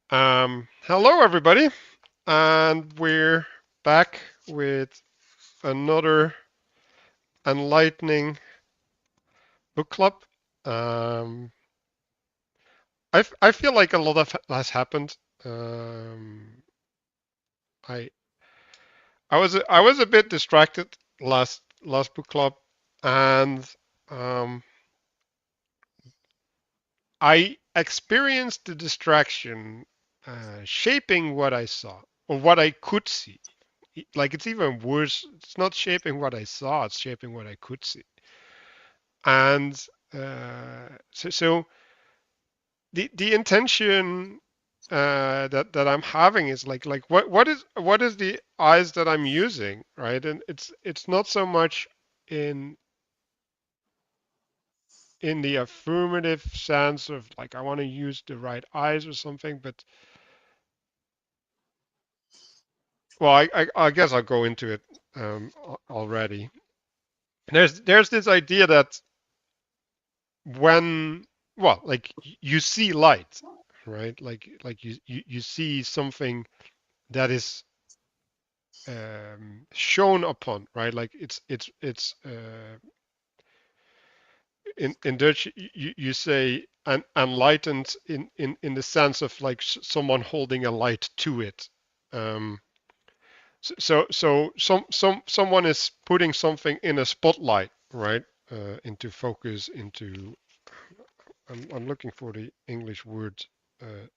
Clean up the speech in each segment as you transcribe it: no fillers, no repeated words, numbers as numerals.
Hello, everybody, and we're back with another enlightening book club. Um, I feel like a lot of has happened. Um, I I was a bit distracted last book club, and um, I experienced the distraction shaping what I saw or what I could see. Like it's even worse. It's not shaping what I saw; it's shaping what I could see. And so the intention that I'm having is like what is the eyes that I'm using, right? And it's not so much in in the affirmative sense of like I want to use the right eyes or something, but well, I guess I'll go into it already. There's this idea that when well like you see light, right, like you see something that is shown upon, right, like it's in Dutch you say enlightened in the sense of like someone holding a light to it. um someone is putting something in a spotlight, right, into focus, into I'm looking for the English word.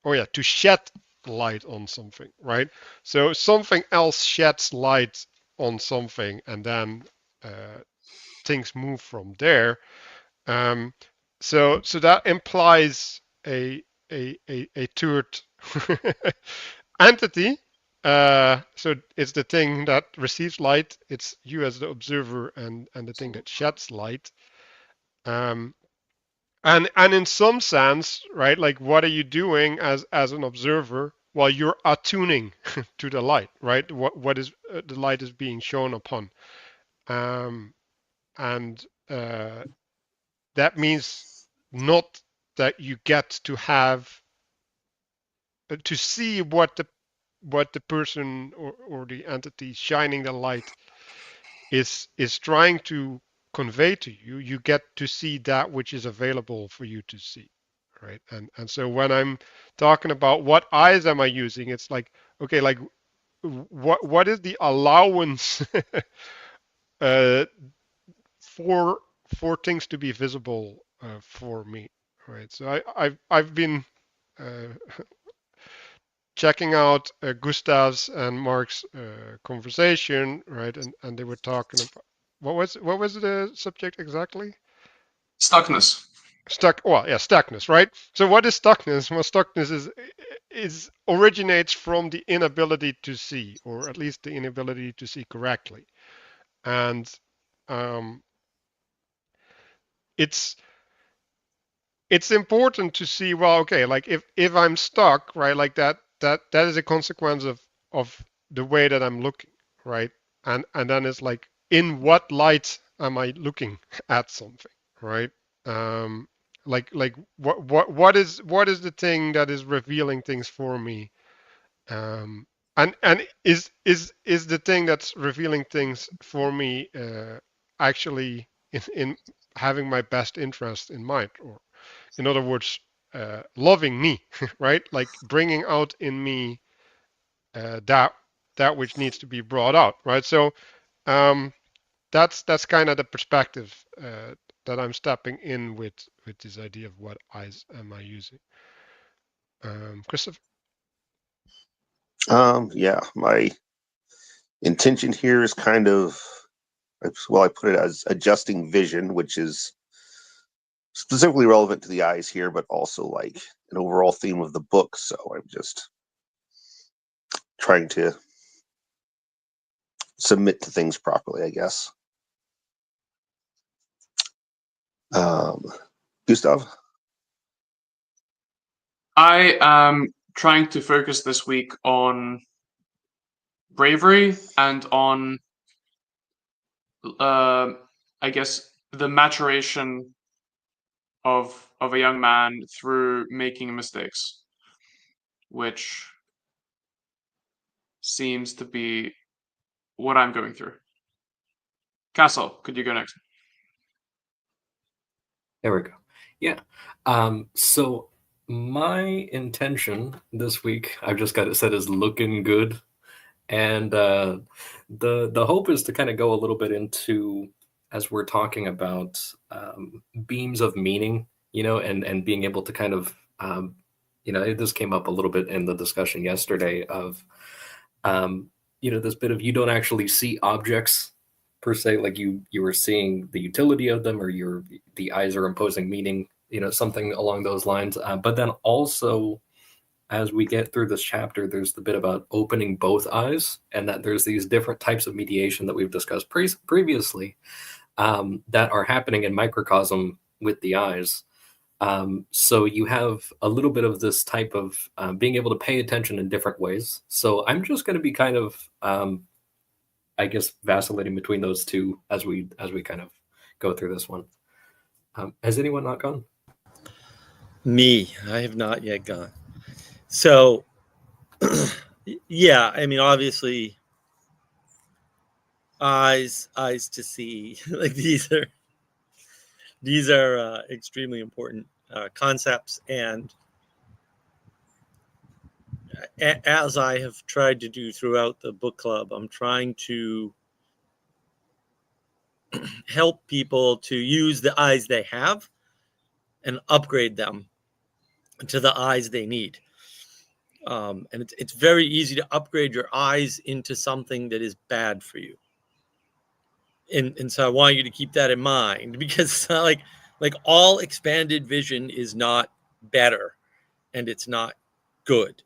Oh yeah, to shed light on something, right? So something else sheds light on something, and then uh, things move from there. Um, so that implies a third entity. So it's the thing that receives light. It's you as the observer, and the thing that sheds light. Um, and in some sense, right, like what are you doing as an observer? Well, you're attuning to the light, right? What is the light is being shown upon. um and that means not that you get to have to see what the person or the entity shining the light is trying to convey to you. You get to see that which is available for you to see, right? And so when I'm talking about what eyes am I using, it's like, okay, like what is the allowance uh, for for things to be visible for me, right? So I've been uh, checking out Gustav's and Mark's conversation, right? And they were talking about what was the subject exactly? Stuckness. Stuck. Well, yeah, stuckness, right? So what is stuckness? Well, stuckness is originates from the inability to see, or at least the inability to see correctly, and um, it's it's important to see, well, okay, like if I'm stuck, right, like that is a consequence of the way that I'm looking, right? And then it's like, in what light am I looking at something, right? um like what is the thing that is revealing things for me? And is the thing that's revealing things for me actually in having my best interest in mind, or in other words, loving me, right? Like bringing out in me that which needs to be brought out, right? So um, that's kind of the perspective that I'm stepping in with this idea of what eyes am I using. Christopher? Yeah, my intention here is kind of, well, I put it as adjusting vision, which is specifically relevant to the eyes here, but also like an overall theme of the book. So I'm just trying to submit to things properly, I guess. Um, Gustav? I am trying to focus this week on bravery and on, uh, I guess, the maturation of a young man through making mistakes. which seems to be what I'm going through. Castle, could you go next? There we go. Yeah. So my intention this week, I've just got it set as looking good. And the hope is to kind of go a little bit into, as we're talking about beams of meaning, and being able to kind of, this came up a little bit in the discussion yesterday of, this bit of you don't actually see objects per se, like you were seeing the utility of them, or the eyes are imposing meaning, something along those lines. But then also, as we get through this chapter, there's the bit about opening both eyes, and that there's these different types of mediation that we've discussed previously that are happening in microcosm with the eyes. So you have a little bit of this type of being able to pay attention in different ways. So I'm just going to be kind of, I guess, vacillating between those two as we kind of go through this one. Has anyone not gone? Me, I have not yet gone. So, yeah, I mean, obviously, eyes to see. Like these are extremely important concepts, and as I have tried to do throughout the book club, I'm trying to help people to use the eyes they have and upgrade them to the eyes they need. And it's very easy to upgrade your eyes into something that is bad for you. And so I want you to keep that in mind, because like all expanded vision is not better, and it's not good.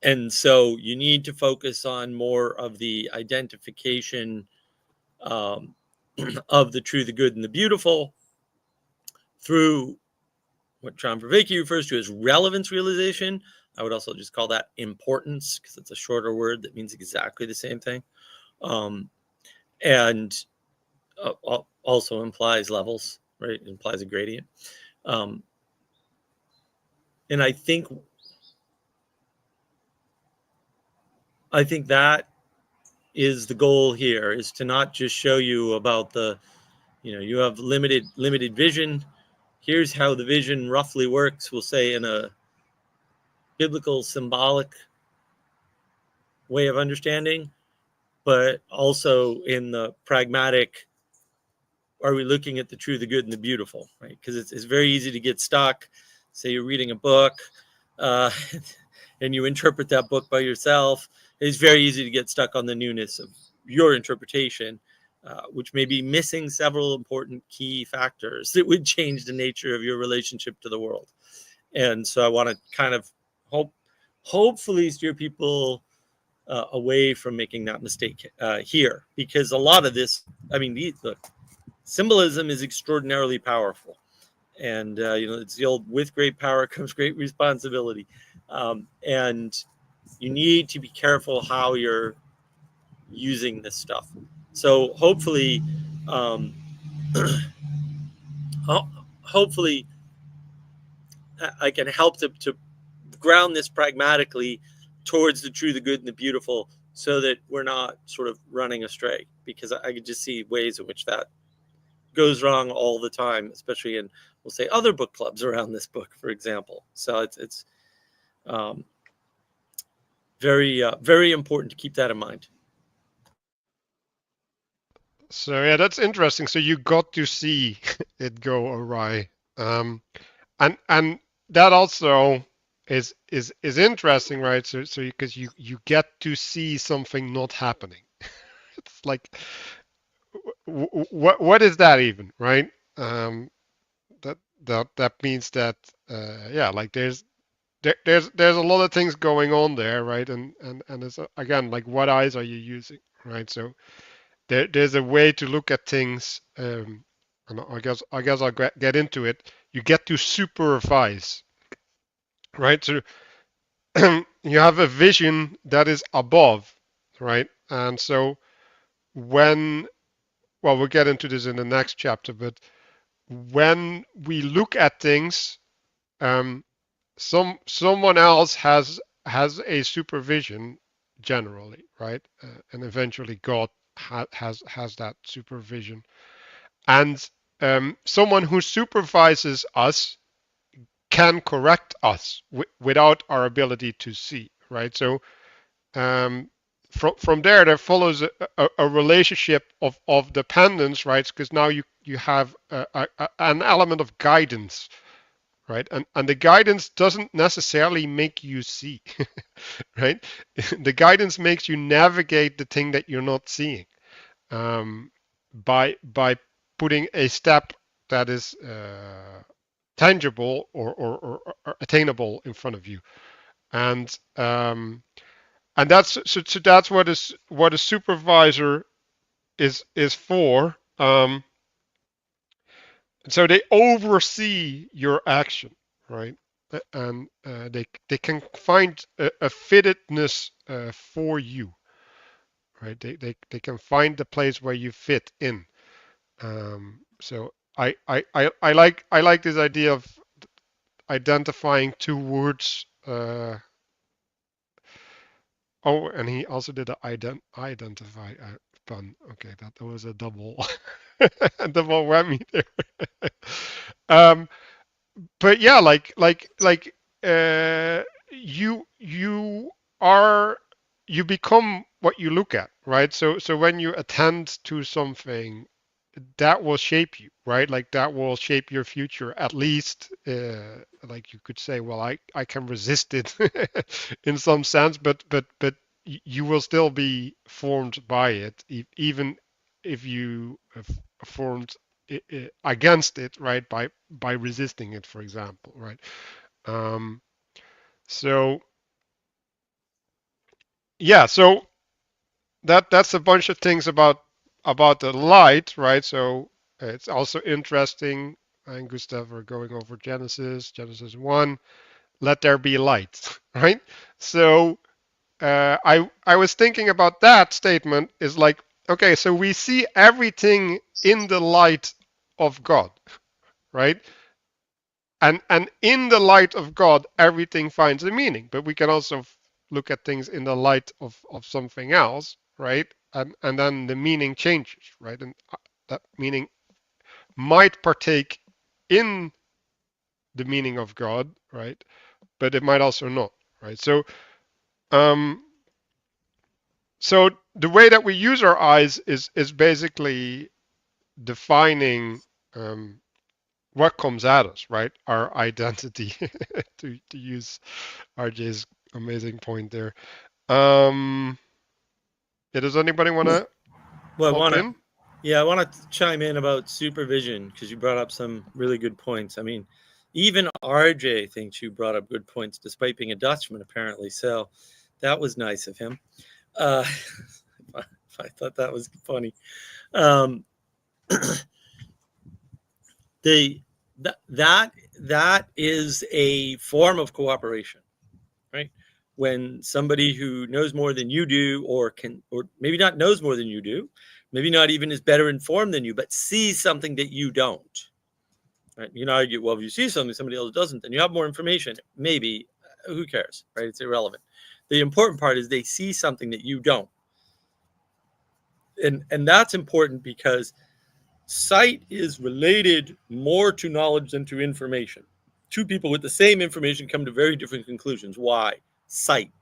And so you need to focus on more of the identification of the true, the good, and the beautiful through what John Vervaeke refers to as relevance realization. I would also just call that importance, because it's a shorter word that means exactly the same thing. And also implies levels, right? It implies a gradient. And I think that is the goal here, is to not just show you about the, you have limited vision. Here's how the vision roughly works, we'll say, in a biblical symbolic way of understanding, but also in the pragmatic, are we looking at the true, the good, and the beautiful, right? Because it's very easy to get stuck. Say you're reading a book and you interpret that book by yourself. It's very easy to get stuck on the newness of your interpretation, which may be missing several important key factors that would change the nature of your relationship to the world. And so I want to kind of hopefully steer people away from making that mistake here, because a lot of this, I mean, look, symbolism is extraordinarily powerful, and it's the old, with great power comes great responsibility, and you need to be careful how you're using this stuff. So hopefully hopefully I can help to ground this pragmatically towards the true, the good, and the beautiful, so that we're not sort of running astray, because I could just see ways in which that goes wrong all the time, especially in, we'll say, other book clubs around this book, for example. So it's very important to keep that in mind. So yeah, that's interesting. So you got to see it go awry, and that also is interesting, right? So because you get to see something not happening. It's like, what is that even, right? That means that yeah, like there's a lot of things going on there, right? And it's again, like, what eyes are you using, right? So there's a way to look at things, and I guess I'll get into it. You get to supervise, right? So you have a vision that is above, right? And so we'll get into this in the next chapter, but when we look at things, someone else has has a supervision generally, right? And eventually God has that supervision. And someone who supervises us can correct us without our ability to see, right? So from there follows a relationship of dependence, right? Because now you have an element of guidance, right? And the guidance doesn't necessarily make you see, right? The guidance makes you navigate the thing that you're not seeing, by putting a step that is tangible or attainable in front of you, and that's so that's what a supervisor is for. So they oversee your action, right? And they can find a fittedness for you, right? They can find the place where you fit in. So I like this idea of identifying two words. Oh, and he also did an identify pun. Okay, that was a double a double whammy there. um, but yeah, you are you become what you look at, right? So when you attend to something, that will shape you, right? Like that will shape your future, at least. Like you could say, well, I can resist it in some sense, but you will still be formed by it, even if you have formed against it, right? By resisting it, for example, right? Um, so yeah, so that's a bunch of things about the light, right? So it's also interesting. And Gustav are going over Genesis 1. Let there be light, right? So I was thinking about that statement is like, okay, so we see everything in the light of God, right? And in the light of God, everything finds a meaning. But we can also look at things in the light of something else, right? And then the meaning changes, right? And that meaning might partake in the meaning of God, right? But it might also not, right? Um, so the way that we use our eyes is basically defining what comes at us, right? Our identity, to use RJ's amazing point there. Yeah, does anybody want to Well, hop in? I want to chime in about supervision because you brought up some really good points. I mean, even RJ thinks you brought up good points despite being a Dutchman, apparently. So that was nice of him. I thought that was funny. That is a form of cooperation, right? When somebody who knows more than you do, or maybe not knows more than you do, maybe not even is better informed than you, but sees something that you don't. Right? You can argue, well, if you see something somebody else doesn't, then you have more information. Maybe, who cares, right? It's irrelevant. The important part is they see something that you don't. And that's important because sight is related more to knowledge than to information. Two people with the same information come to very different conclusions. Why? Sight.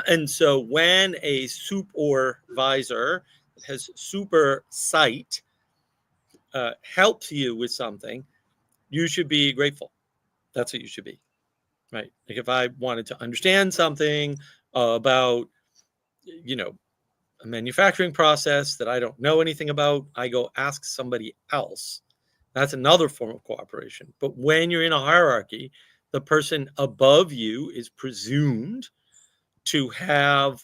And so when a supervisor has super sight helps you with something, you should be grateful. That's what you should be, right? Like if I wanted to understand something about, a manufacturing process that I don't know anything about, I go ask somebody else. That's another form of cooperation. But when you're in a hierarchy, the person above you is presumed to have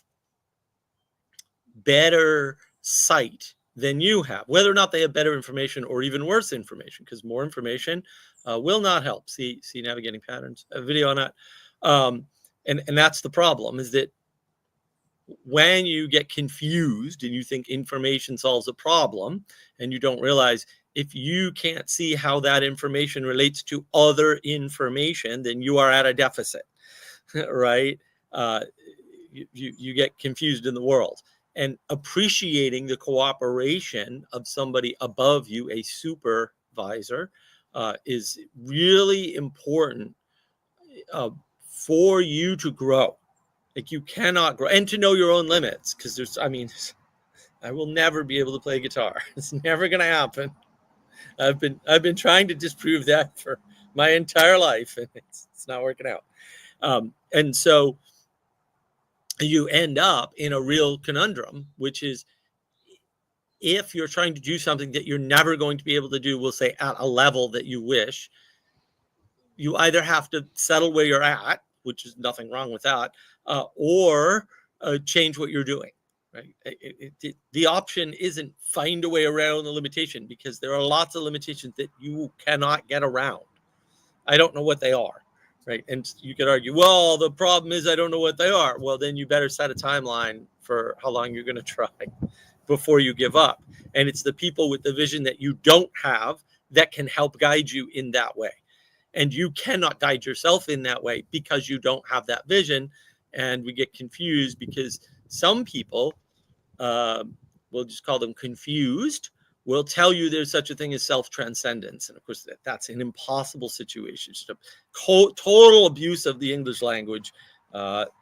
better sight than you have, whether or not they have better information or even worse information, because more information will not help. See navigating patterns, a video on that. And that's the problem, is that when you get confused and you think information solves a problem, and you don't realize if you can't see how that information relates to other information, then you are at a deficit. right? You get confused in the world. And appreciating the cooperation of somebody above you, a supervisor, is really important for you to grow. Like, you cannot grow, and to know your own limits, because I will never be able to play guitar. It's never going to happen. I've been trying to disprove that for my entire life, and it's not working out. And so you end up in a real conundrum, which is, if you're trying to do something that you're never going to be able to do, we'll say at a level that you wish, you either have to settle where you're at, which is nothing wrong with that, or change what you're doing. Right? The option isn't find a way around the limitation, because there are lots of limitations that you cannot get around. I don't know what they are, right? And you could argue, well, the problem is I don't know what they are. Well, then you better set a timeline for how long you're going to try before you give up. And it's the people with the vision that you don't have that can help guide you in that way. And you cannot guide yourself in that way because you don't have that vision. And we get confused because some people, we'll just call them confused, will tell you there's such a thing as self-transcendence. And of course, that's an impossible situation. Just a total abuse of the English language.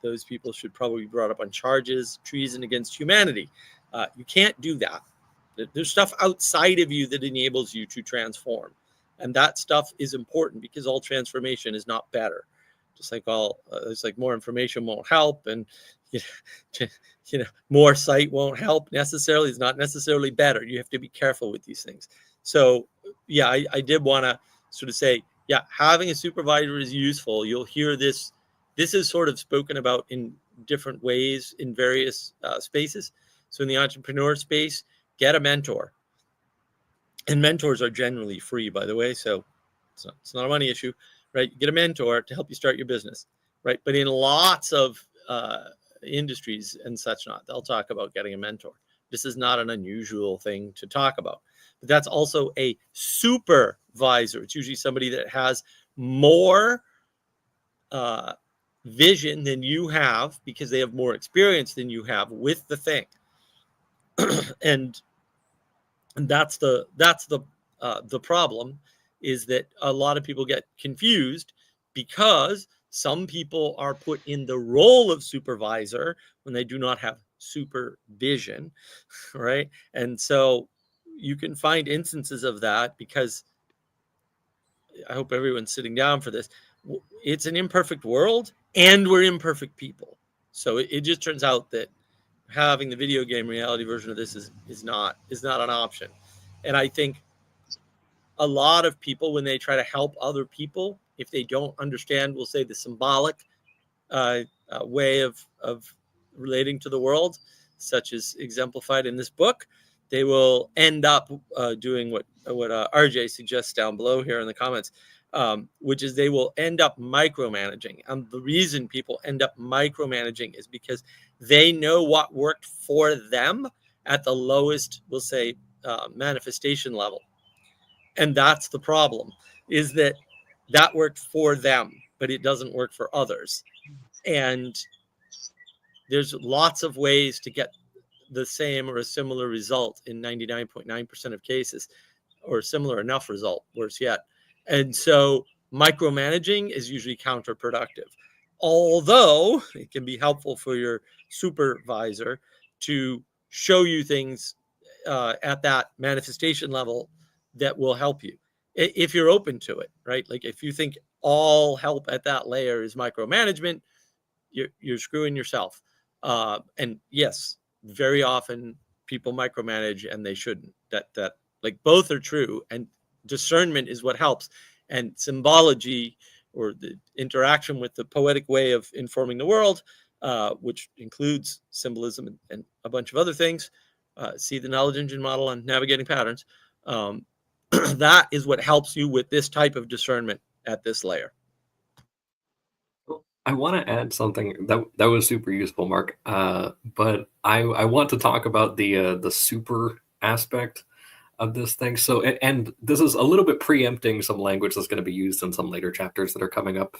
Those people should probably be brought up on charges, treason against humanity. You can't do that. There's stuff outside of you that enables you to transform. And that stuff is important, because all transformation is not better. Just like it's like more information won't help, and more sight won't help necessarily. It's not necessarily better. You have to be careful with these things. So yeah, I did want to sort of say, yeah, having a supervisor is useful. You'll hear this. This is sort of spoken about in different ways in various spaces. So in the entrepreneur space, get a mentor. And mentors are generally free, by the way, so it's not a money issue, right? You get a mentor to help you start your business, right? But in lots of industries and such not, they'll talk about getting a mentor. This is not an unusual thing to talk about. But that's also a supervisor. It's usually somebody that has more vision than you have, because they have more experience than you have with the thing. And that's the problem, is that a lot of people get confused because some people are put in the role of supervisor when they do not have supervision, right? And so you can find instances of that, because I hope everyone's sitting down for this. It's an imperfect world, and we're imperfect people. So it just turns out that having the video game reality version of this is not an option. And I think a lot of people, when they try to help other people, if they don't understand, we'll say, the symbolic way of relating to the world, such as exemplified in this book, they will end up doing what RJ suggests down below here in the comments, which is they will end up micromanaging. And the reason people end up micromanaging is because they know what worked for them at the lowest, we'll say, manifestation level. And that's the problem, is that worked for them, but it doesn't work for others. And there's lots of ways to get the same or a similar result in 99.9% of cases, or similar enough result, worse yet. And so micromanaging is usually counterproductive, although it can be helpful for your supervisor to show you things at that manifestation level that will help you, if you're open to it, right? Like, if you think all help at that layer is micromanagement, you're screwing yourself. And yes, very often people micromanage, and they shouldn't. That like, both are true, and discernment is what helps. And symbology, or the interaction with the poetic way of informing the world, which includes symbolism and a bunch of other things. See the knowledge engine model on navigating patterns. That is what helps you with this type of discernment at this layer. I want to add something that was super useful, Mark. But I want to talk about the super aspect of this thing. So, and this is a little bit preempting some language that's going to be used in some later chapters that are coming up,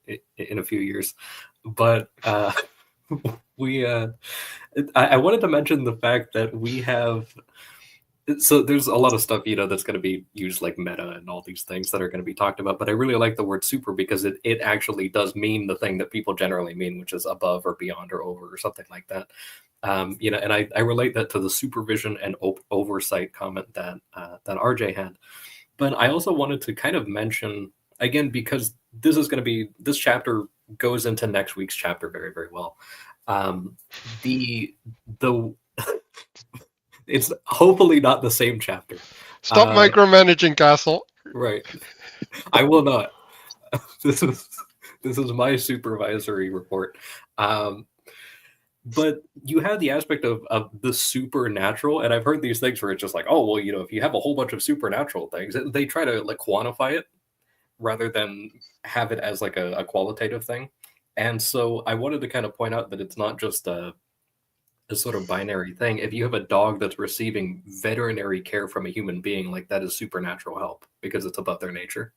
in a few years. But we I wanted to mention the fact that we have. So there's a lot of stuff, that's going to be used like meta and all these things that are going to be talked about. But I really like the word super because it actually does mean the thing that people generally mean, which is above or beyond or over or something like that. And I relate that to the supervision and oversight comment that RJ had. But I also wanted to kind of mention, again, because this chapter goes into next week's chapter very, very well. The It's hopefully not the same chapter. Stop micromanaging, Castle. Right. I will not. This is my supervisory report. But you have the aspect of the supernatural, and I've heard these things where it's just like, oh, well, if you have a whole bunch of supernatural things, they try to like quantify it rather than have it as like a qualitative thing. And so I wanted to kind of point out that it's not just a sort of binary thing. If you have a dog that's receiving veterinary care from a human being, like that is supernatural help because it's above their nature.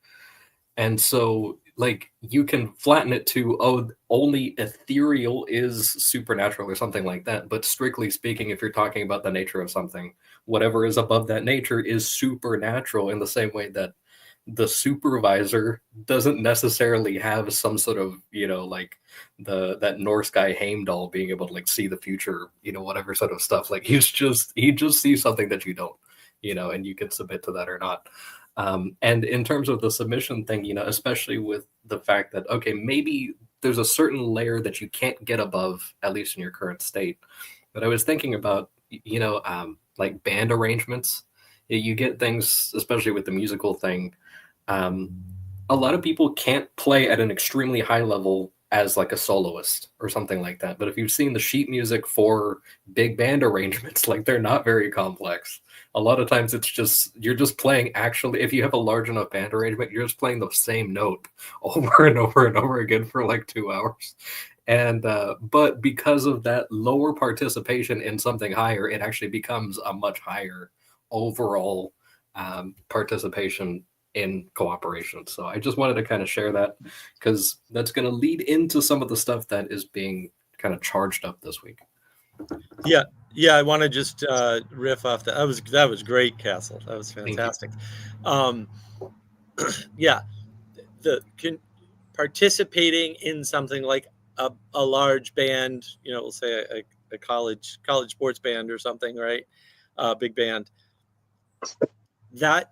And so like you can flatten it to, oh, only ethereal is supernatural or something like that. But strictly speaking, if you're talking about the nature of something, whatever is above that nature is supernatural, in the same way that the supervisor doesn't necessarily have some sort of, like that Norse guy Heimdall being able to like see the future, whatever sort of stuff. Like he just sees something that you don't, and you can submit to that or not. And in terms of the submission thing, especially with the fact that, okay, maybe there's a certain layer that you can't get above, at least in your current state. But I was thinking about, like band arrangements. You get things, especially with the musical thing. A lot of people can't play at an extremely high level as like a soloist or something like that. But if you've seen the sheet music for big band arrangements, like they're not very complex. A lot of times it's just, you're just playing actually, if you have a large enough band arrangement, you're just playing the same note over and over and over again for like 2 hours. And, but because of that lower participation in something higher, it actually becomes a much higher overall participation in cooperation. So I just wanted to kind of share that because that's going to lead into some of the stuff that is being kind of charged up this week. Yeah, I want to just riff off that. That was great, Castle. That was fantastic. Yeah, participating in something like a large band, we'll say a college sports band or something, right? Big band. That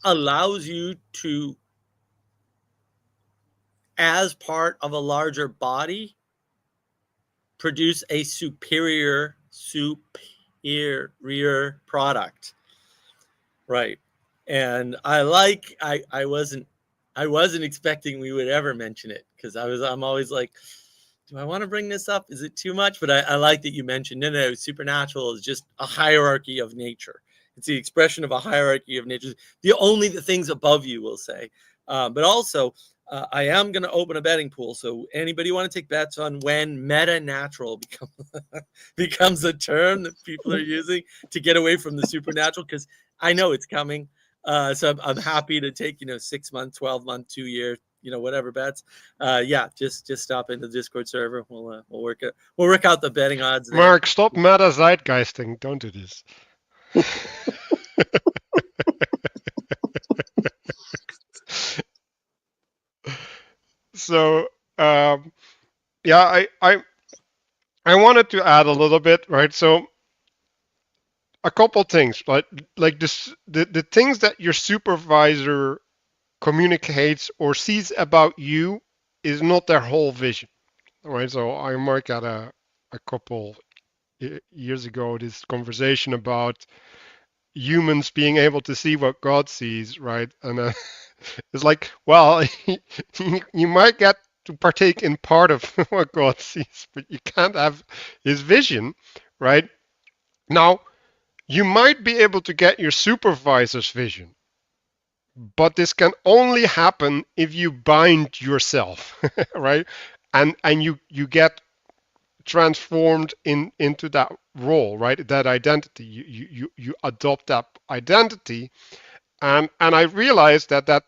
allows you to, as part of a larger body, produce a superior product, right? And I wasn't expecting we would ever mention it, because I'm always like, do I want to bring this up? Is it too much? But I like that you mentioned, no, supernatural is just a hierarchy of nature. It's the expression of a hierarchy of nature. The things above you, will say. But also, I am going to open a betting pool. So anybody want to take bets on when meta-natural becomes a term that people are using to get away from the supernatural? Because I know it's coming. So I'm happy to take, 6 month, 12 month, 2 year, whatever bets. Just stop into the Discord server. We'll work out the betting odds there. Mark, stop meta zeitgeisting. Don't do this. So I wanted to add a little bit, right? So a couple things, right? Like this, the things that your supervisor communicates or sees about you is not their whole vision, right? So I Mark had a couple years ago this conversation about humans being able to see what God sees, right? And it's like, well, you might get to partake in part of what God sees, but you can't have his vision, right? Now, you might be able to get your supervisor's vision, but this can only happen if you bind yourself, right? And you get transformed into that role, right? That identity. You adopt that identity. And I realized that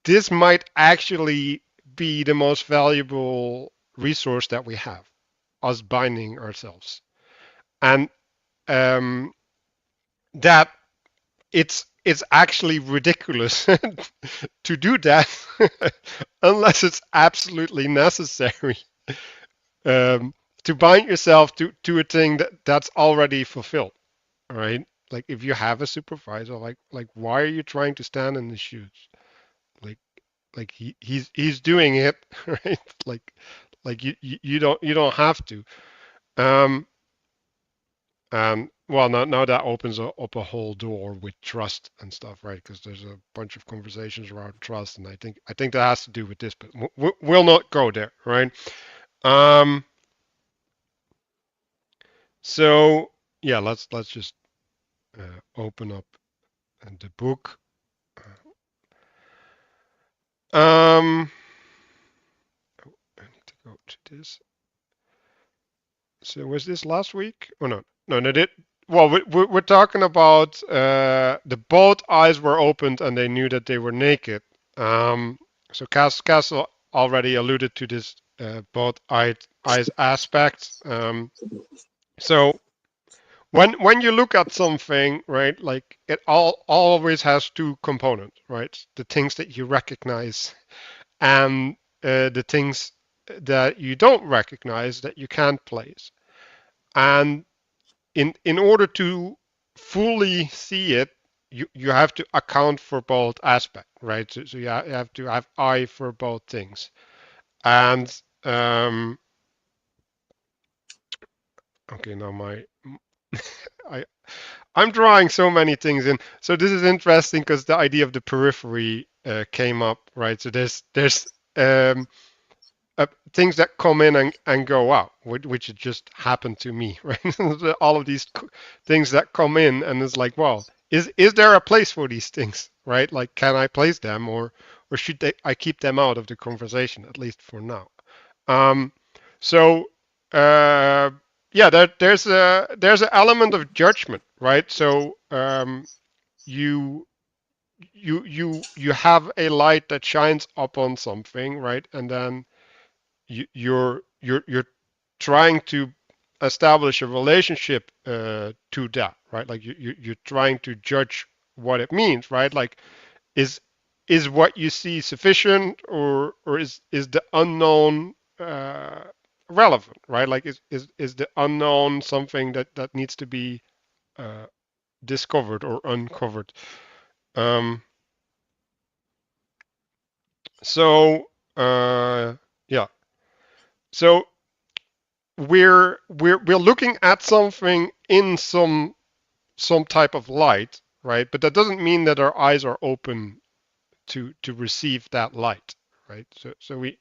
this might actually be the most valuable resource that we have, us binding ourselves. And that it's actually ridiculous to do that unless it's absolutely necessary, to bind yourself to a thing that's already fulfilled, right? Like if you have a supervisor, like why are you trying to stand in his shoes? Like he's doing it, right? Like you don't have to. Well, now that opens up a whole door with trust and stuff, right? Because there's a bunch of conversations around trust, and I think that has to do with this, but we'll not go there, right? So yeah, let's just open up the book. I need to go to this. So was this last week? Oh no, well, we're talking about the both eyes were opened and they knew that they were naked. So Castle already alluded to this both eyes aspect. So when you look at something, right, like it always has two components, right? The things that you recognize and the things that you don't recognize that you can't place. And in order to fully see it, you have to account for both aspects, right? So you have to have eye for both things. And okay, now I'm drawing so many things in. So this is interesting because the idea of the periphery came up, right? So there's things that come in and go out, which just happened to me, right? All of these things that come in, and it's like, well, is there a place for these things, right? Like, can I place them, or should I keep them out of the conversation, at least for now? So yeah, there's an element of judgment, right? So you have a light that shines upon something, right? And then you're trying to establish a relationship to that, right? Like you're trying to judge what it means, right? Like is what you see sufficient, or is the unknown relevant, right? Like is the unknown something that needs to be discovered or uncovered? So yeah. So we're looking at something in some type of light, right? But that doesn't mean that our eyes are open to receive that light, right? So we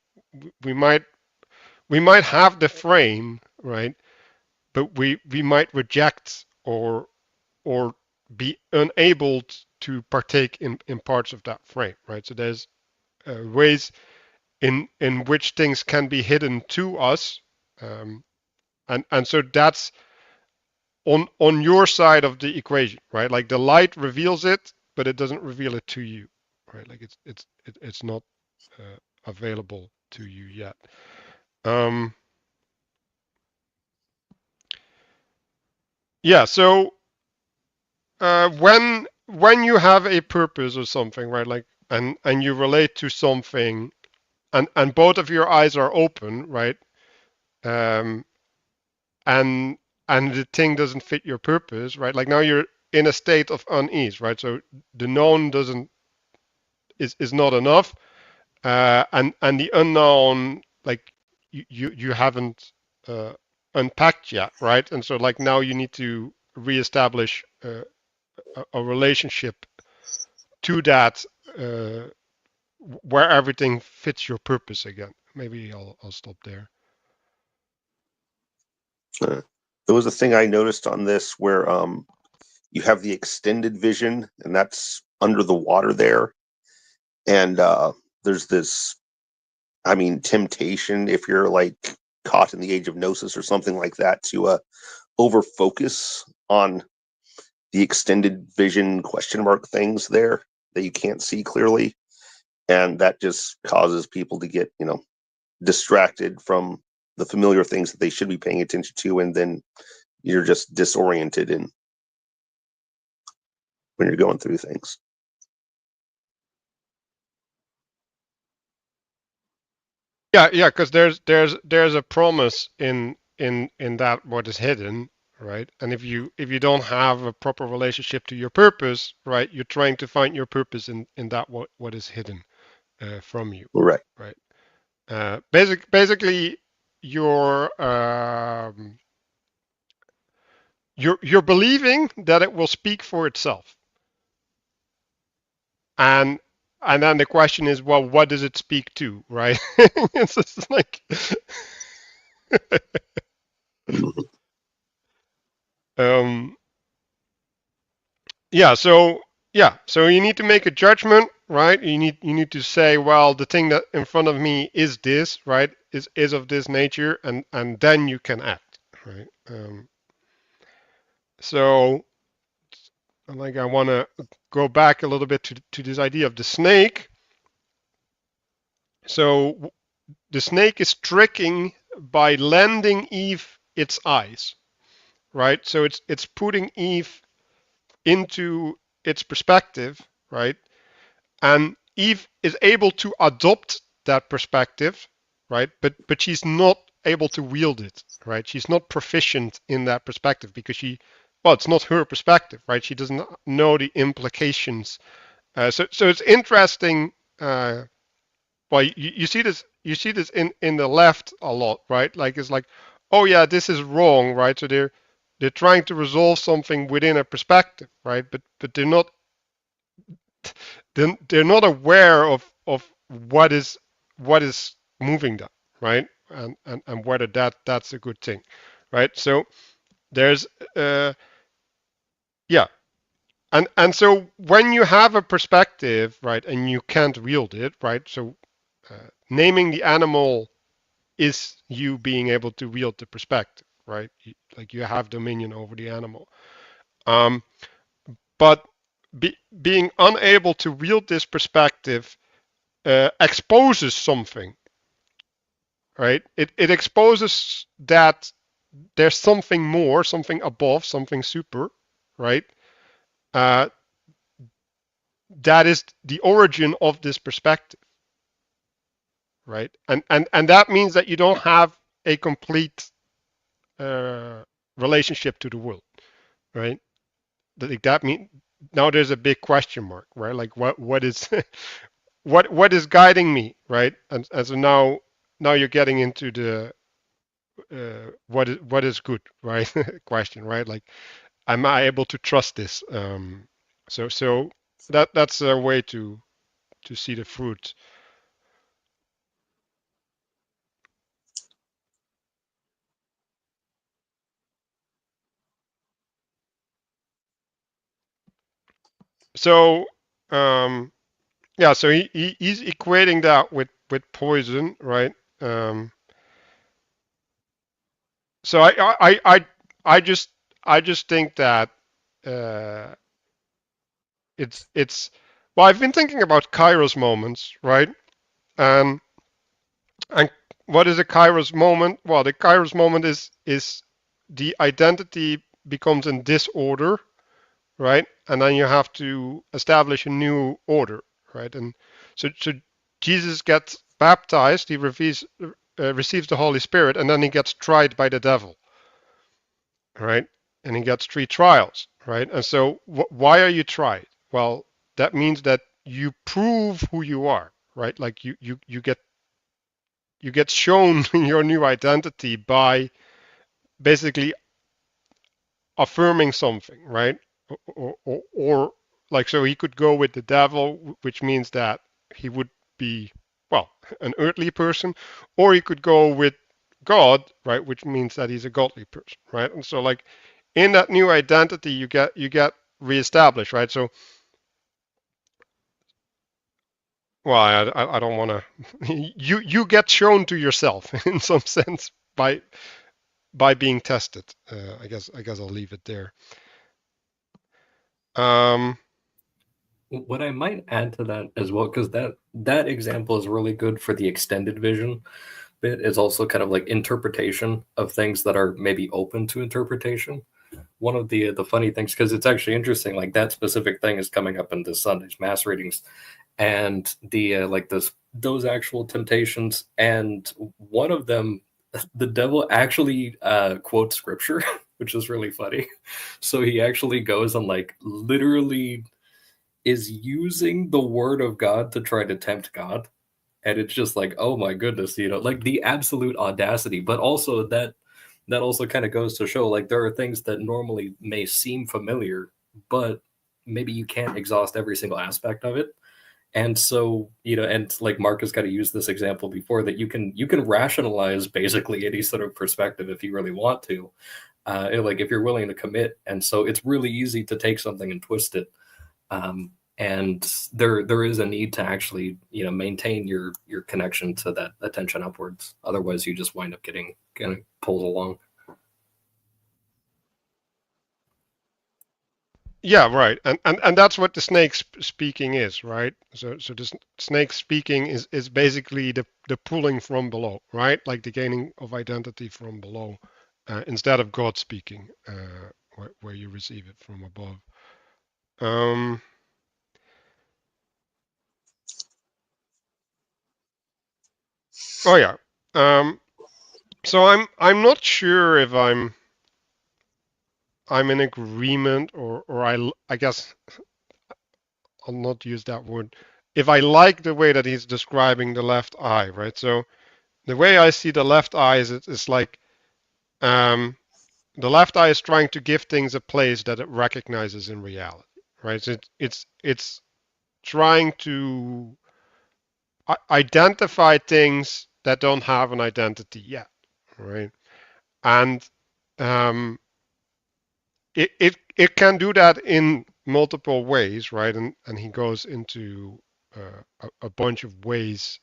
might have the frame, right? But we might reject or be unable to partake in parts of that frame, right? So there's ways in which things can be hidden to us, and so that's on your side of the equation, right? Like the light reveals it, but it doesn't reveal it to you, right? Like it's not available to you yet. Yeah. So when you have a purpose or something, right? Like and you relate to something, and both of your eyes are open, right? And the thing doesn't fit your purpose, right? Like now you're in a state of unease, right? So the known is not enough, and the unknown, like you haven't unpacked yet, right? And so like now you need to reestablish a relationship to that, where everything fits your purpose again. Maybe I'll stop there. There was a thing I noticed on this where you have the extended vision, and that's under the water there. And there's this, I mean, temptation, if you're like caught in the age of gnosis or something like that, to over focus on the extended vision question mark things there that you can't see clearly. And that just causes people to get, distracted from the familiar things that they should be paying attention to, and then you're just disoriented when you're going through things. Yeah, because there's a promise in that what is hidden, right? And if you don't have a proper relationship to your purpose, right, you're trying to find your purpose in that what is hidden from you, Right. right? Basically, you're believing that it will speak for itself, and then the question is, well, what does it speak to, right? It's just like yeah, so you need to make a judgment, right? You need to say, well, the thing that in front of me is this, right? Is of this nature, and then you can act, right? So like I want to go back a little bit to this idea of the snake. So the snake is tricking by lending Eve its eyes, right? So it's putting Eve into its perspective, right? And Eve is able to adopt that perspective, right? But she's not able to wield it, right? She's not proficient in that perspective because it's not her perspective, right? She doesn't know the implications. So it's interesting. Well, you see this in the left a lot, right? Like it's like, oh yeah, this is wrong, right? So they're trying to resolve something within a perspective, right? But they're not aware of what is moving them, right? And whether that's a good thing, right? So there's yeah, and so when you have a perspective, right, and you can't wield it, right? So naming the animal is you being able to wield the perspective, right? Like you have dominion over the animal. But being unable to wield this perspective exposes something, right? It exposes that there's something more, something above, something super, right? Uh, that is the origin of this perspective, right? And that means that you don't have a complete relationship to the world, right? That mean now there's a big question mark, right? Like what is what is guiding me, right? And so now you're getting into the what is good, right? question, right? Like, am I able to trust this? So that's a way to see the fruit. So yeah, so he's equating that with poison, right? So I just think that uh, it's well, I've been thinking about Kairos moments, right? Um, and what is a Kairos moment? Well, the Kairos moment is the identity becomes in disorder, right? And then you have to establish a new order, right? And so Jesus gets baptized, he receives the Holy Spirit, and then he gets tried by the devil, right? And he gets 3 trials, right? And so why are you tried? Well, that means that you prove who you are, right? Like you get shown your new identity by basically affirming something, right? Or like, so he could go with the devil, which means that he would be, well, an earthly person, or he could go with God, right, which means that he's a godly person, right? And so like in that new identity, you get reestablished, right? So, well, I don't want to. You get shown to yourself in some sense by being tested. I guess I'll leave it there. What I might add to that as well, because that example is really good for the extended vision bit, is also kind of like interpretation of things that are maybe open to interpretation. One of the funny things, because it's actually interesting, like that specific thing is coming up in this Sunday's mass readings, and the like those actual temptations, and one of them, the devil actually quotes scripture, which is really funny. So he actually goes and like literally is using the word of God to try to tempt God. And it's just like, oh my goodness, like the absolute audacity. But also that also kind of goes to show like there are things that normally may seem familiar, but maybe you can't exhaust every single aspect of it. And so, and like Mark has got to use this example before, that you can rationalize basically any sort of perspective if you really want to, like if you're willing to commit. And so it's really easy to take something and twist it. And there is a need to actually maintain your connection to that attention upwards. Otherwise, you just wind up getting kind of pulled along. Yeah, right. And that's what the snake speaking is, right? So the snake speaking is basically the pulling from below, right? Like the gaining of identity from below, instead of God speaking, where you receive it from above. Oh yeah. So I'm not sure if I'm in agreement, or I guess I'll not use that word. If I like the way that he's describing the left eye, right? So the way I see the left eye is it's like the left eye is trying to give things a place that it recognizes in reality, right? So it's trying to identify things that don't have an identity yet, right? And um, it can do that in multiple ways, right? And he goes into a bunch of ways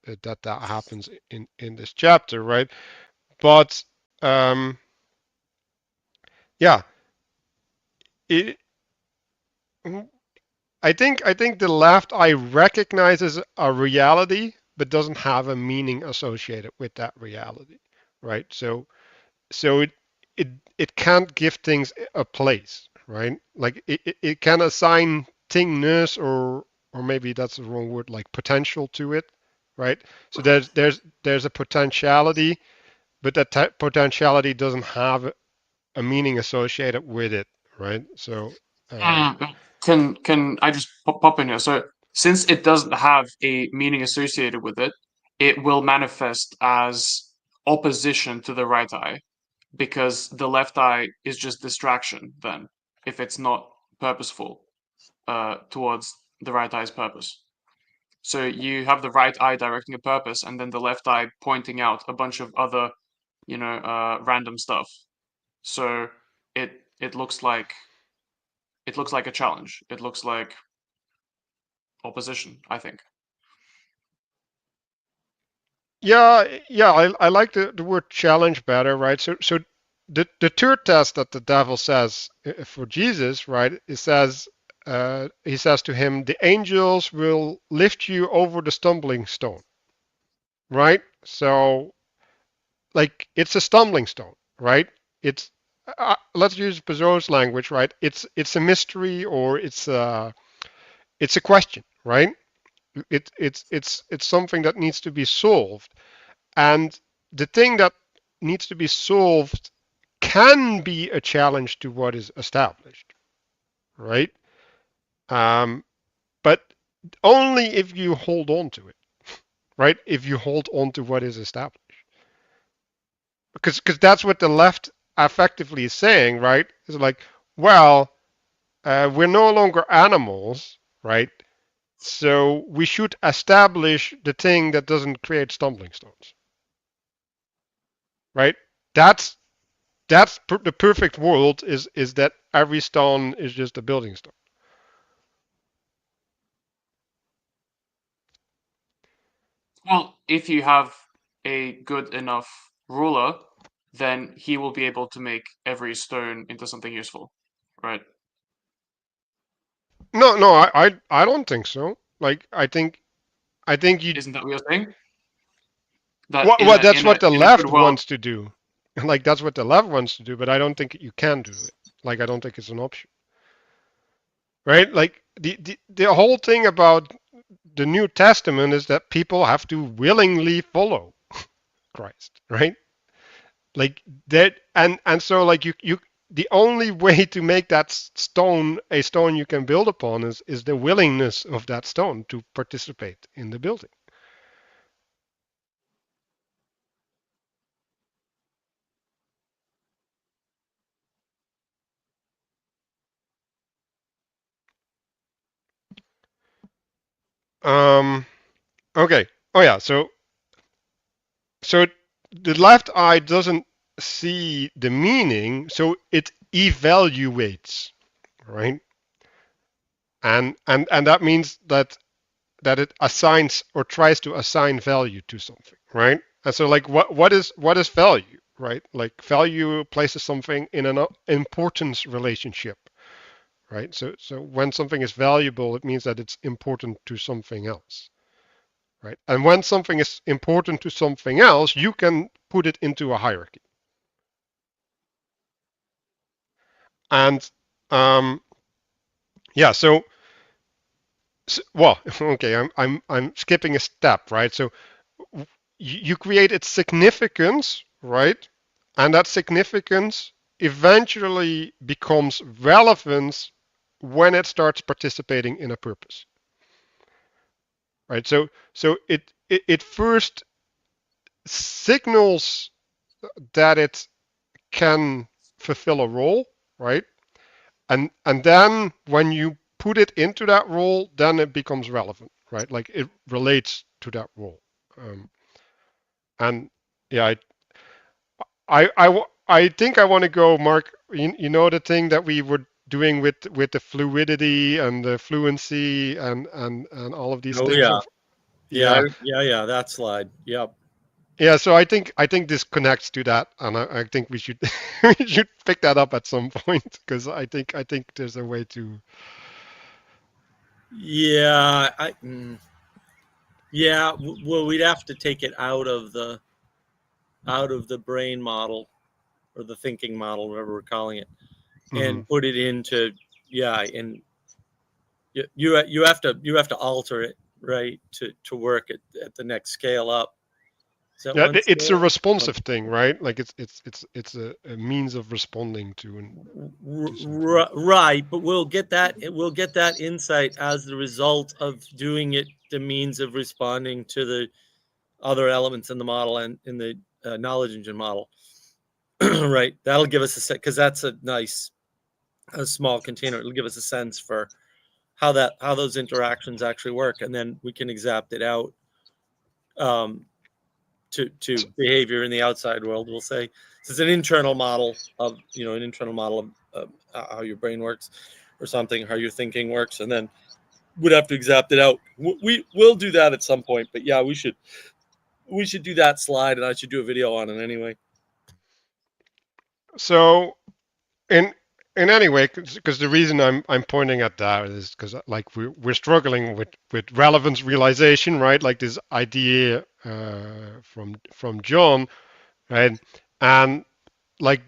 that happens in this chapter, right? But yeah, it, I think the left eye recognizes a reality but doesn't have a meaning associated with that reality, right? So it it can't give things a place, right? Like it can assign thingness, or maybe that's the wrong word, like potential to it, right? So there's a potentiality, but that potentiality doesn't have a meaning associated with it, right? So Can I just pop in here? So since it doesn't have a meaning associated with it, it will manifest as opposition to the right eye, because the left eye is just distraction then, if it's not purposeful towards the right eye's purpose. So you have the right eye directing a purpose, and then the left eye pointing out a bunch of other, random stuff. So it looks like a challenge. It looks like opposition, I think. yeah, I like the word challenge better, right? So the third test that the devil says for Jesus, right? It says he says to him, the angels will lift you over the stumbling stone, right? So like it's a stumbling stone, right? It's let's use Pageau's language, right? It's a mystery, or it's a question, right? It's something that needs to be solved. And the thing that needs to be solved can be a challenge to what is established, right? But only if you hold on to it, right? If you hold on to what is established, because that's what the left effectively is saying, right? It's like, well, we're no longer animals, right? So we should establish the thing that doesn't create stumbling stones, right? That's the perfect world, is that every stone is just a building stone. Well, if you have a good enough ruler, then he will be able to make every stone into something useful, right? No, I don't think so. Like, I think you. Isn't that what you're saying? That Well, that's in what the a good left world, wants to do. Like, that's what the left wants to do, but I don't think you can do it. Like, I don't think it's an option. Right? Like, the whole thing about the New Testament is that people have to willingly follow Christ, right? Like that, and so like you the only way to make that stone a stone you can build upon is the willingness of that stone to participate in the building. Um. Okay. Oh yeah. So the left eye doesn't see the meaning, so it evaluates, right? And that means that it assigns or tries to assign value to something, right? And so like what is value, right? Like value places something in an importance relationship, right? So when something is valuable, it means that it's important to something else, right? And when something is important to something else, you can put it into a hierarchy. And yeah, well, okay, I'm skipping a step, right? So you create its significance, right? And that significance eventually becomes relevance when it starts participating in a purpose, right? So it first signals that it can fulfill a role, right? And then when you put it into that role, then it becomes relevant, right? Like it relates to that role. And yeah, I think I want to go, Mark. You know the thing that we were doing with the fluidity and the fluency and all of these Oh things. yeah, Yeah, yeah. That slide. Yep. yeah. So I think this connects to that, and I think we should we should pick that up at some point because I think there's a way to. Yeah, yeah. Well, we'd have to take it out of the brain model or the thinking model, whatever we're calling it, Mhm. and put it into and you have to alter it, right, to work at the next scale up. Is that Yeah, one it's a scale? responsive thing, right? Like it's a means of responding to something. Right, but we'll get that insight as the result of doing it the means of responding to the other elements in the model and in the knowledge engine model. Right, that'll give us a set, because that's a small container. It'll give us a sense for how those interactions actually work, and then we can exapt it out to behavior in the outside world. We'll say this is an internal model of how your brain works, or something, how your thinking works, and then we'd have to exapt it out. We will do that at some point, but yeah, we should do that slide, and I should do a video on it anyway. So in any way, because the reason I'm pointing at that is because like we're struggling with relevance realization, right? Like this idea from John, right? And like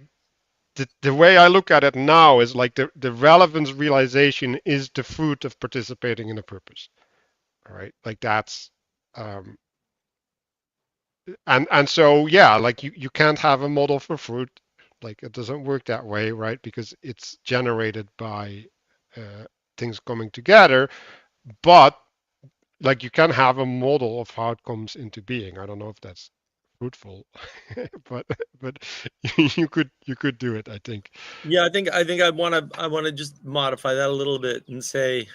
the way I look at it now is like the relevance realization is the fruit of participating in a purpose. All right, like that's um, and so yeah, like you can't have a model for fruit, like it doesn't work that way, right? Because it's generated by things coming together, but like you can have a model of how it comes into being. I don't know if that's fruitful, but but you could do it, I think. Yeah, I want to just modify that a little bit and say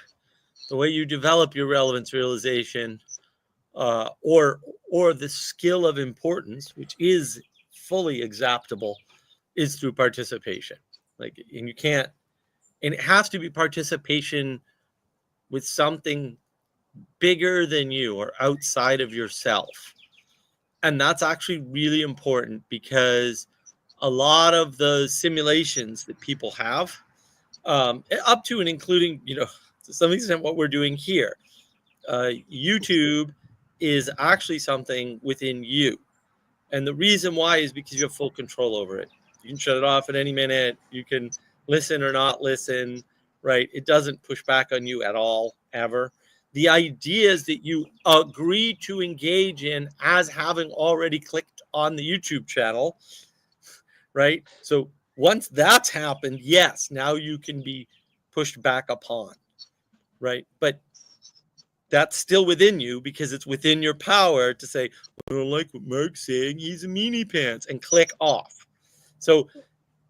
the way you develop your relevance realization, or the skill of importance, which is fully exaptable, is through participation. Like, and you can't, and it has to be participation with something bigger than you or outside of yourself. And that's actually really important, because a lot of the simulations that people have, up to and including, to some extent what we're doing here. YouTube is actually something within you. And the reason why is because you have full control over it. You can shut it off at any minute. You can listen or not listen, right? It doesn't push back on you at all, ever. The ideas that you agree to engage in as having already clicked on the YouTube channel, right? So once that's happened, yes, now you can be pushed back upon, right? But that's still within you because it's within your power to say, I don't like what Mark's saying, he's a meanie pants, and click off. So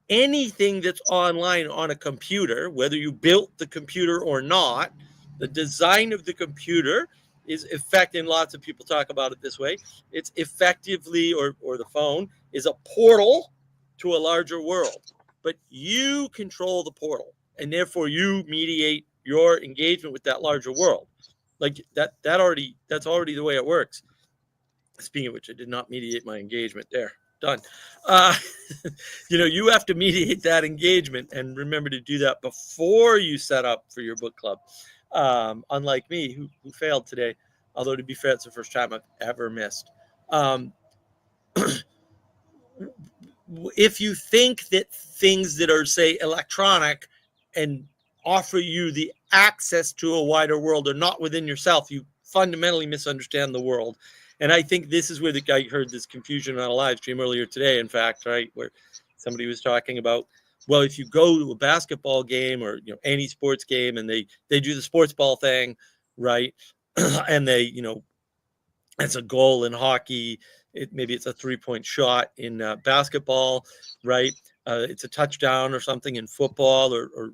anything that's online on a computer, whether you built the computer or not, the design of the computer is effective, and lots of people talk about it this way, it's effectively, or the phone, is a portal to a larger world. But you control the portal, and therefore you mediate your engagement with that larger world. Like that's already the way it works. Speaking of which, I did not mediate my engagement there. Done. You have to mediate that engagement, and remember to do that before you set up for your book club. Unlike me, who failed today, although to be fair, it's the first time I've ever missed. If you think that things that are, say, electronic and offer you the access to a wider world are not within yourself, you fundamentally misunderstand the world. And I think this is where the guy heard this confusion on a live stream earlier today, in fact, right, where somebody was talking about, well, if you go to a basketball game or any sports game and they do the sports ball thing, right, and they it's a goal in hockey, maybe it's a 3-point shot in basketball, right? It's a touchdown or something in football, or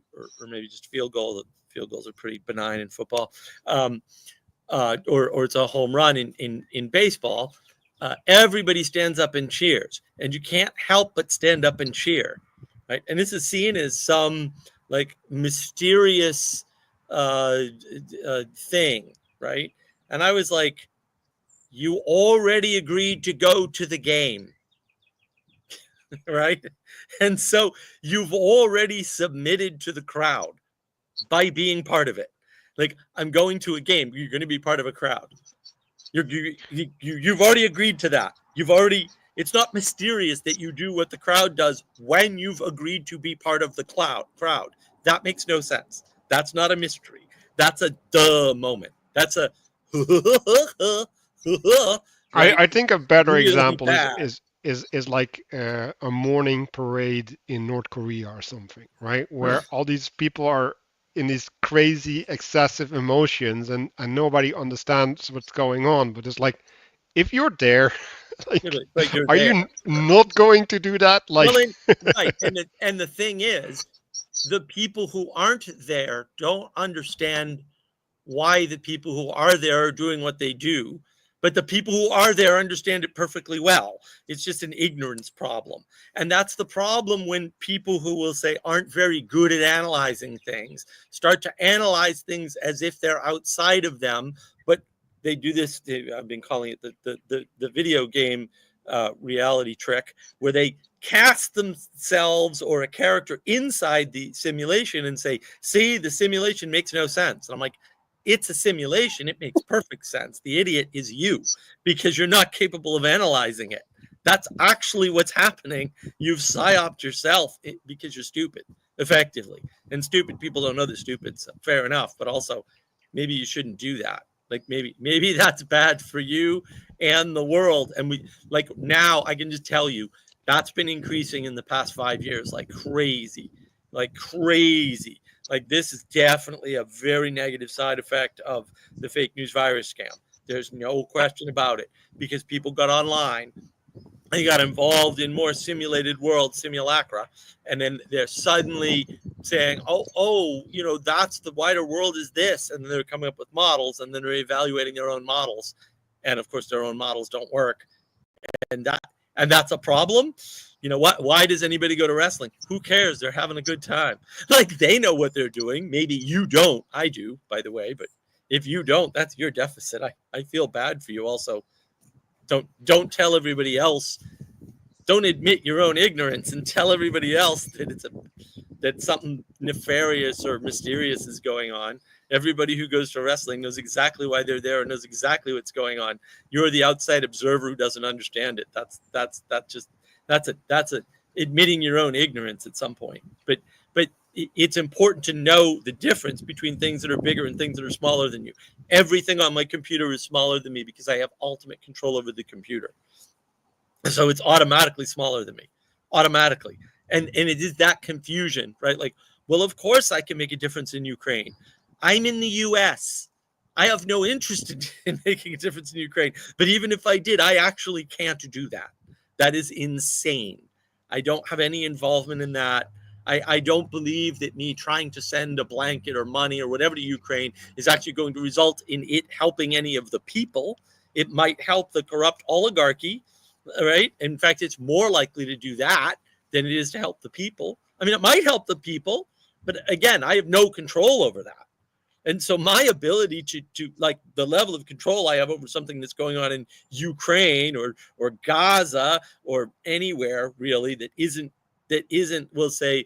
maybe just field goal. Field goals are pretty benign in football, or it's a home run in baseball. Everybody stands up and cheers, and you can't help but stand up and cheer, right? And this is seen as some like mysterious thing, right? And I was like, you already agreed to go to the game, right? And so you've already submitted to the crowd by being part of it. Like, I'm going to a game. You're going to be part of a crowd. You've already agreed to that. It's not mysterious that you do what the crowd does when you've agreed to be part of the crowd. That makes no sense. That's not a mystery. That's a duh moment. That's a right? I think a better Really example bad. is like a morning parade in North Korea or something, right? Where all these people are in these crazy excessive emotions and nobody understands what's going on. But it's like, if you're there, like, you're are there. you not going to do that? Like, Right. And the thing is, the people who aren't there don't understand why the people who are there are doing what they do. But the people who are there understand it perfectly well. It's just an ignorance problem. And that's the problem when people who will say aren't very good at analyzing things start to analyze things as if they're outside of them. But they do this, I've been calling it the video game reality trick, where they cast themselves or a character inside the simulation and say, see, the simulation makes no sense. And I'm like, it's a simulation. It makes perfect sense. The idiot is you, because you're not capable of analyzing it. That's actually what's happening. You've psyoped yourself because you're stupid, effectively. And stupid people don't know they're stupid. So fair enough. But also, maybe you shouldn't do that. Like maybe that's bad for you and the world. And now I can just tell you that's been increasing in the past 5 years like crazy. Like, this is definitely a very negative side effect of the fake news virus scam. There's no question about it, because people got online, they got involved in more simulated world simulacra, and then they're suddenly saying, that's the wider world is this, and then they're coming up with models, and then they're evaluating their own models, and of course their own models don't work, and that's a problem. You know what? Why does anybody go to wrestling? Who cares? They're having a good time. Like, they know what they're doing. Maybe you don't. I do, by the way. But if you don't, that's your deficit. I feel bad for you. Also, don't tell everybody else. Don't admit your own ignorance and tell everybody else that that something nefarious or mysterious is going on. Everybody who goes to wrestling knows exactly why they're there and knows exactly what's going on. You're the outside observer who doesn't understand it. That's a admitting your own ignorance at some point. But it's important to know the difference between things that are bigger and things that are smaller than you. Everything on my computer is smaller than me because I have ultimate control over the computer. So it's automatically smaller than me, automatically. And it is that confusion, right? Like, well, of course I can make a difference in Ukraine. I'm in the US. I have no interest in making a difference in Ukraine. But even if I did, I actually can't do that. That is insane. I don't have any involvement in that. I don't believe that me trying to send a blanket or money or whatever to Ukraine is actually going to result in it helping any of the people. It might help the corrupt oligarchy, right? In fact, it's more likely to do that than it is to help the people. I mean, it might help the people, but again, I have no control over that. And so my ability to like the level of control I have over something that's going on in Ukraine or Gaza or anywhere really that isn't, we'll say,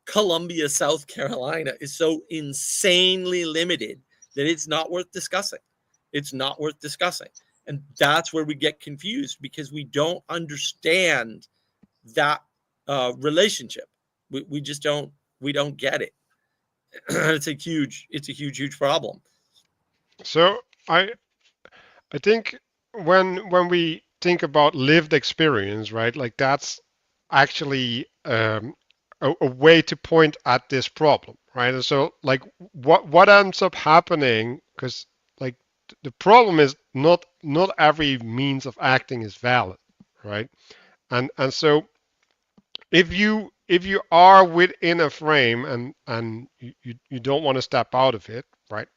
Columbia, South Carolina, is so insanely limited that it's not worth discussing. It's not worth discussing. And that's where we get confused because we don't understand that relationship. We just don't get it. It's a huge problem. So I think when we think about lived experience, right? Like that's actually a way to point at this problem, right? And so like what ends up happening, because like the problem is not every means of acting is valid, right? And so if you are within a frame and you don't want to step out of it, right?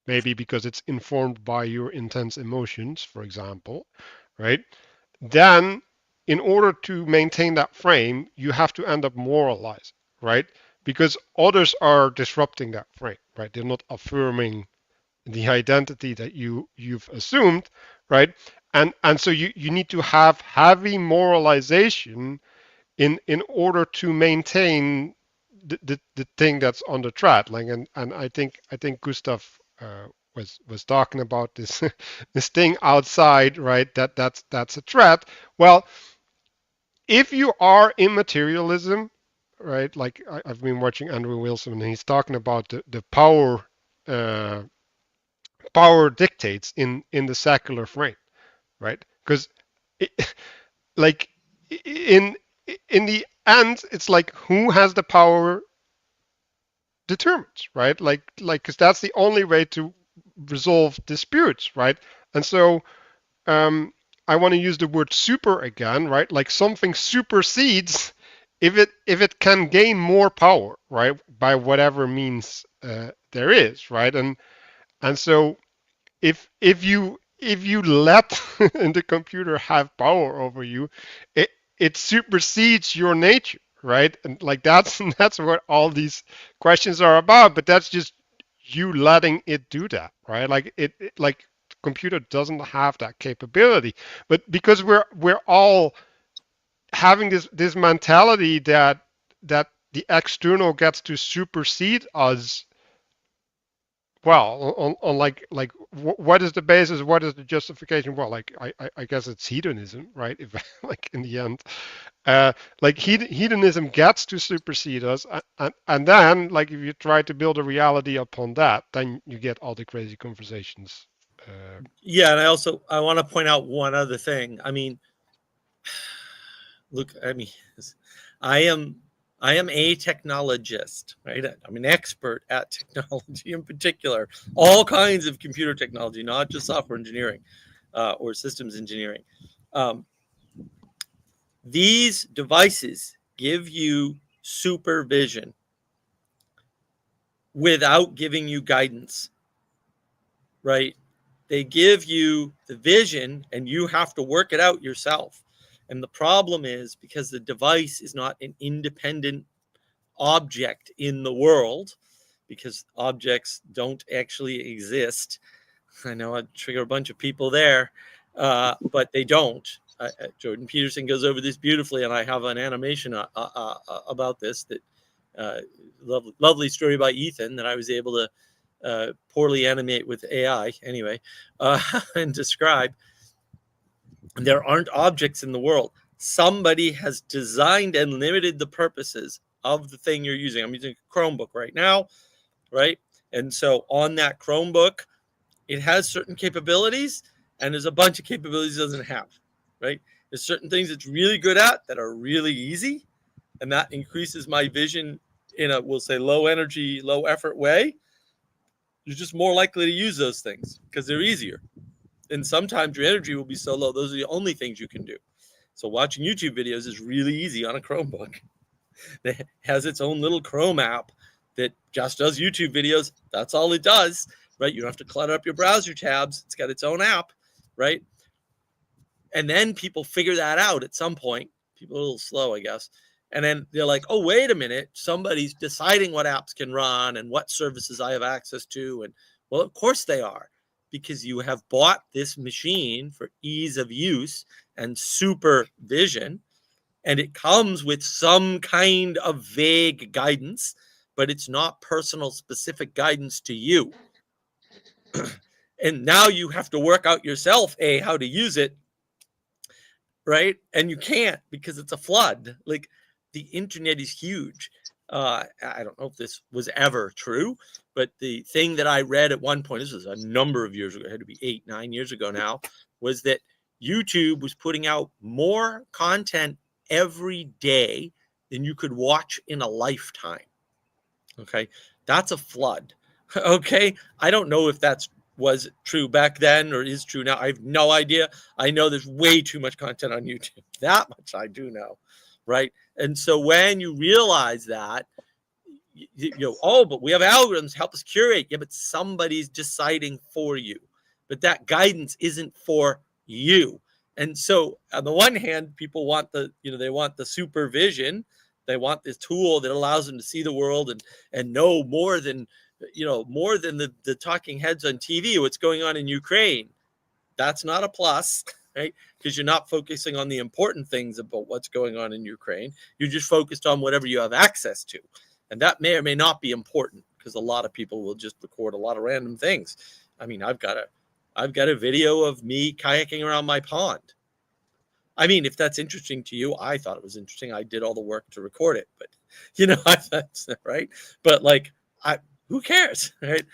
Maybe because it's informed by your intense emotions, for example, right? Then in order to maintain that frame, you have to end up moralizing, right? Because others are disrupting that frame, right? They're not affirming the identity that you've assumed, right? And so you need to have heavy moralization in order to maintain the thing that's on the thread. Like and I think Gustav was talking about this this thing outside, right? That's a threat. Well, if you are in materialism, right? Like I've been watching Andrew Wilson, and he's talking about the power power dictates in the secular frame, right? Because like in the end, it's like who has the power determines, right? Like because that's the only way to resolve disputes, right? And so I want to use the word super again, right? Like something supersedes if it can gain more power, right, by whatever means there is, right? And so if you let the computer have power over you, it supersedes your nature, right? And like that's what all these questions are about. But that's just you letting it do that, right? Like it like computer doesn't have that capability, but because we're all having this mentality that the external gets to supersede us. Well, on like what is the basis, what is the justification? Well, like I guess it's hedonism, right? If like in the end like hedonism gets to supersede us, and then like if you try to build a reality upon that, then you get all the crazy conversations. Yeah, and I want to point out one other thing. I mean, look, I mean, I am a technologist, right? I'm an expert at technology in particular, all kinds of computer technology, not just software engineering or systems engineering. These devices give you supervision without giving you guidance, right? They give you the vision and you have to work it out yourself. And the problem is because the device is not an independent object in the world, because objects don't actually exist. I know I trigger a bunch of people there, but they don't. Jordan Peterson goes over this beautifully, and I have an animation about this that Lovely story by Ethan that I was able to poorly animate with AI anyway, and describe. There aren't objects in the world. Somebody has designed and limited the purposes of the thing you're using. I'm using a Chromebook right now, right? And so on that Chromebook, it has certain capabilities, and there's a bunch of capabilities it doesn't have, right? There's certain things it's really good at that are really easy, and that increases my vision in a, we'll say, low energy, low effort way. You're just more likely to use those things because they're easier. And sometimes your energy will be so low, those are the only things you can do. So watching YouTube videos is really easy on a Chromebook. It has its own little Chrome app that just does YouTube videos. That's all it does, right? You don't have to clutter up your browser tabs. It's got its own app, right? And then people figure that out at some point. People are a little slow, I guess. And then they're like, oh, wait a minute. Somebody's deciding what apps can run and what services I have access to. And well, of course they are, because you have bought this machine for ease of use and supervision. And it comes with some kind of vague guidance, but it's not personal specific guidance to you. And now you have to work out yourself, how to use it, right? And you can't because it's a flood. Like, the internet is huge. I don't know if this was ever true, but the thing that I read at one point, this was a number of years ago, it had to be 8, 9 years ago now, was that YouTube was putting out more content every day than you could watch in a lifetime. Okay, that's a flood. Okay, I don't know if that's was true back then or is true now. I have no idea. I know there's way too much content on YouTube. That much I do know, right? And so when you realize that, you know, oh, but we have algorithms help us curate. Yeah, but somebody's deciding for you. But that guidance isn't for you. And so on the one hand, people want the, you know, they want the supervision. They want this tool that allows them to see the world and know more than, you know, more than the talking heads on TV, what's going on in Ukraine. That's not a plus, right? Because you're not focusing on the important things about what's going on in Ukraine. You're just focused on whatever you have access to. And that may or may not be important, because a lot of people will just record a lot of random things. I mean, I've got a video of me kayaking around my pond. I mean, if that's interesting to you, I thought it was interesting. I did all the work to record it, but you know, that's right. But like, who cares, right?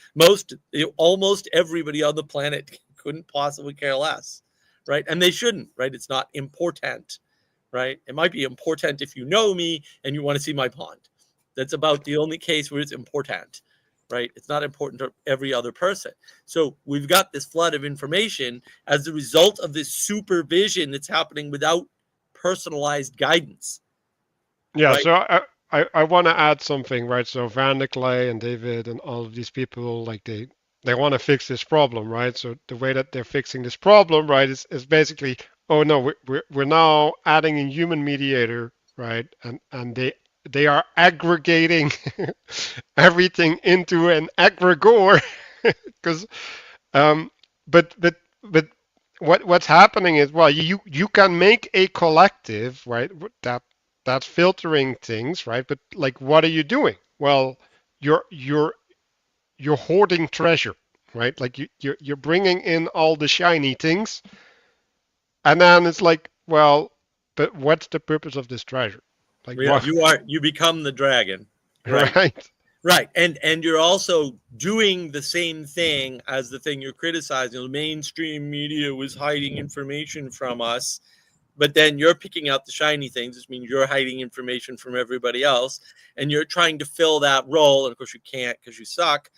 Almost everybody on the planet couldn't possibly care less, right? And they shouldn't, right? It's not important, right? It might be important if you know me and you want to see my pond. That's about the only case where it's important, right? It's not important to every other person. So we've got this flood of information as a result of this supervision that's happening without personalized guidance. Yeah, right? so I want to add something, right? So Van der Clay and David and all of these people, like they want to fix this problem, right? So the way that they're fixing this problem, right, is basically, oh no, we're now adding a human mediator, right? And they are aggregating everything into an egregore, because but what's happening is, well, you can make a collective, right, that's filtering things, right? But like, what are you doing? Well, you're hoarding treasure, right? Like you're bringing in all the shiny things, and then it's like, well, but what's the purpose of this treasure? Like, Yeah, what? you become the dragon, right? Right. Right, and you're also doing the same thing as the thing you're criticizing. The mainstream media was hiding information from us, but then you're picking out the shiny things, which means you're hiding information from everybody else, and you're trying to fill that role. And of course, you can't, because you suck,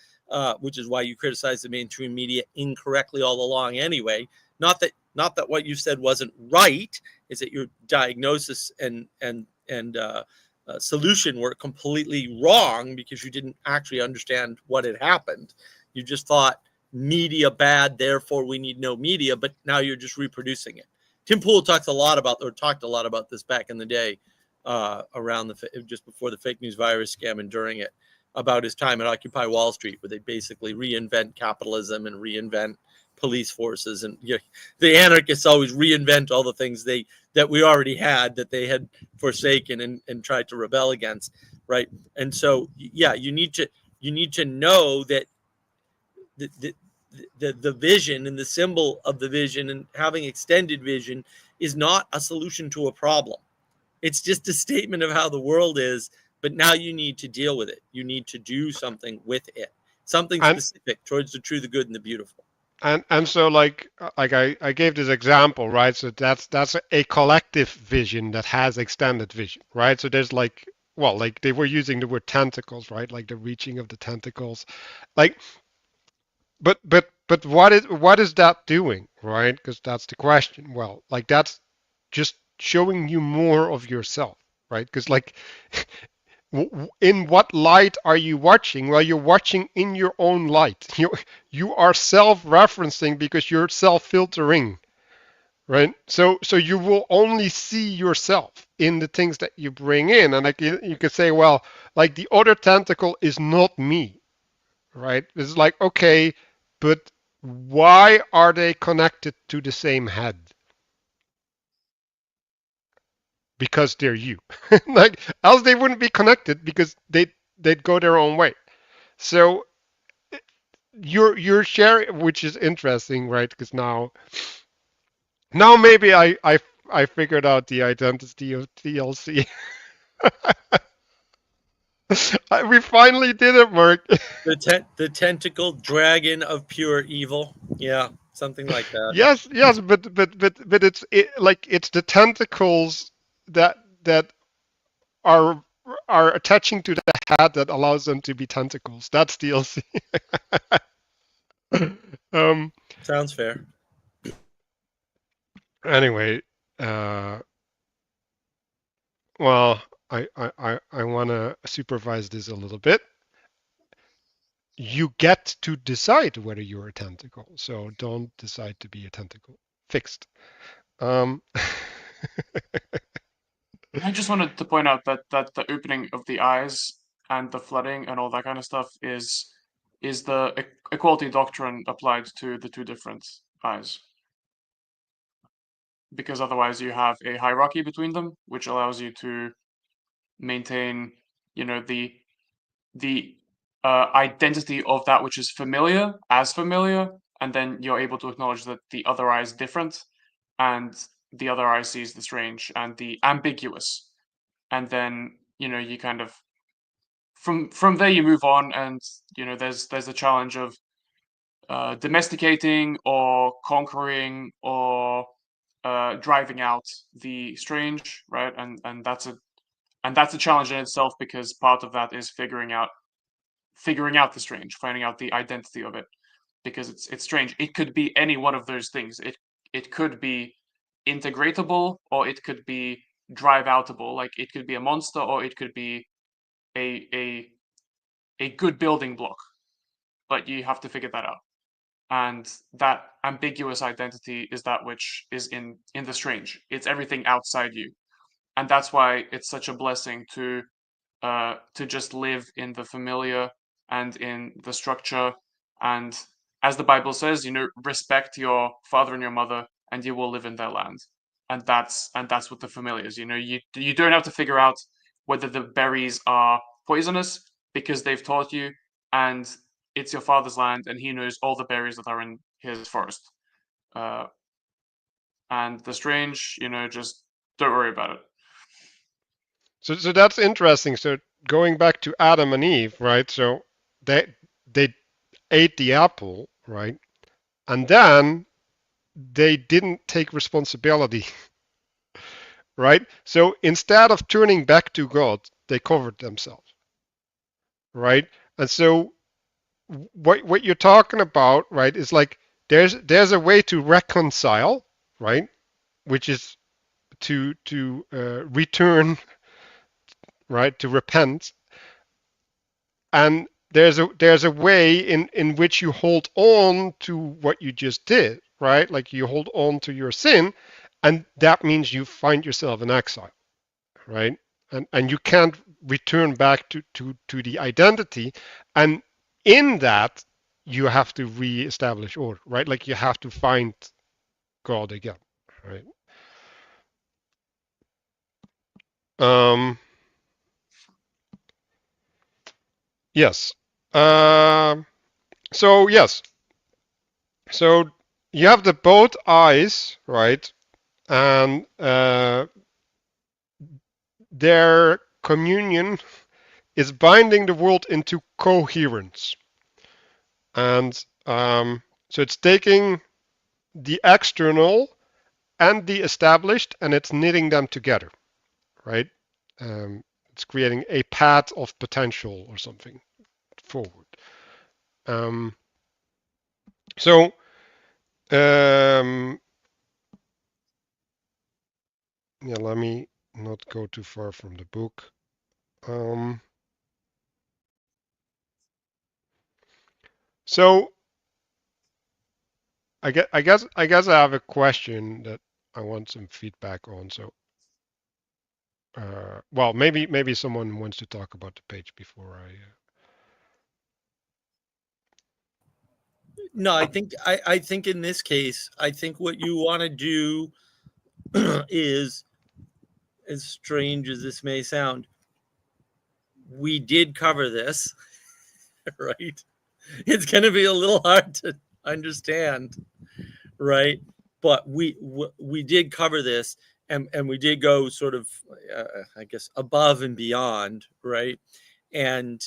which is why you criticize the mainstream media incorrectly all along anyway. Not that what you said wasn't right, is that your diagnosis and solution were completely wrong, because you didn't actually understand what had happened. You just thought media bad, therefore we need no media, but now you're just reproducing it. Tim Pool talked a lot about this back in the day, around just before the fake news virus scam and during it, about his time at Occupy Wall Street, where they basically reinvent capitalism and reinvent police forces, and the anarchists always reinvent all the things that we already had, that they had forsaken and tried to rebel against. right? And so, yeah, you need to know that the vision and the symbol of the vision and having extended vision is not a solution to a problem. It's just a statement of how the world is, but now you need to deal with it. You need to do something with it, something And specific towards the true, the good, and the beautiful. and so like I gave this example, right? So that's a collective vision that has extended vision, right? So there's like, well, like they were using the word tentacles, right? Like the reaching of the tentacles, like, but what is that doing, right? Because that's the question. Well, like that's just showing you more of yourself, right? Because like in what light are you watching? Well, you're watching in your own light. You are self-referencing because you're self-filtering, right? So you will only see yourself in the things that you bring in, and like you could say, well, like the other tentacle is not me, right? It's like, okay, but why are they connected to the same head? Because they're you. Like else they wouldn't be connected because they'd go their own way. So you're sharing, which is interesting, right? Because now maybe I figured out the identity of TLC. We finally did it, Mark. The tentacle dragon of pure evil. Yeah, something like that. Yes, but like it's the tentacles that are are attaching to the head that allows them to be tentacles. That's TLC. um. Sounds fair. Anyway, uh, well, I want to supervise this a little bit. You get to decide whether you're a tentacle, so don't decide to be a tentacle. Fixed. Um, I just wanted to point out that the opening of the eyes and the flooding and all that kind of stuff is the equality doctrine applied to the two different eyes. Because otherwise you have a hierarchy between them, which allows you to maintain, the identity of that which is familiar as familiar, and then you're able to acknowledge that the other eye is different, and the other eye sees the strange and the ambiguous, and then you kind of from there you move on, and there's a challenge of domesticating or conquering or driving out the strange, right? And that's a challenge in itself, because part of that is figuring out the strange, finding out the identity of it, because it's strange. It could be any one of those things. It could be integratable, or it could be drive outable. Like it could be a monster, or it could be a a a good building block. But you have to figure that out. And that ambiguous identity is that which is in the strange. It's everything outside you, and that's why it's such a blessing to just live in the familiar and in the structure. And as the Bible says, respect your father and your mother, and you will live in their land. And that's what the familiar is. You don't have to figure out whether the berries are poisonous, because they've taught you, and it's your father's land, and he knows all the berries that are in his forest. Uh, and the strange, just don't worry about it. so that's interesting. So going back to Adam and Eve, right? So they ate the apple, right? And then they didn't take responsibility, right? So instead of turning back to God, they covered themselves, right? And so what you're talking about, right, is like there's a way to reconcile, right, which is to return, right, to repent, and there's a way in which you hold on to what you just did, right? Like you hold on to your sin, and that means you find yourself in exile, right? And you can't return back to the identity, and in that you have to reestablish order, right? Like you have to find God again, right? Um, Yes. So yes. So you have the both eyes, right? And their communion is binding the world into coherence. And so it's taking the external and the established and it's knitting them together, right? It's creating a path of potential or something forward. Um, so yeah, let me not go too far from the book. So I guess I have a question that I want some feedback on. So well, maybe someone wants to talk about the page before I. No, I think in this case, I think what you want to do is, as strange as this may sound, we did cover this, right? It's going to be a little hard to understand, right? But we did cover this, and we did go sort of, I guess, above and beyond, right? And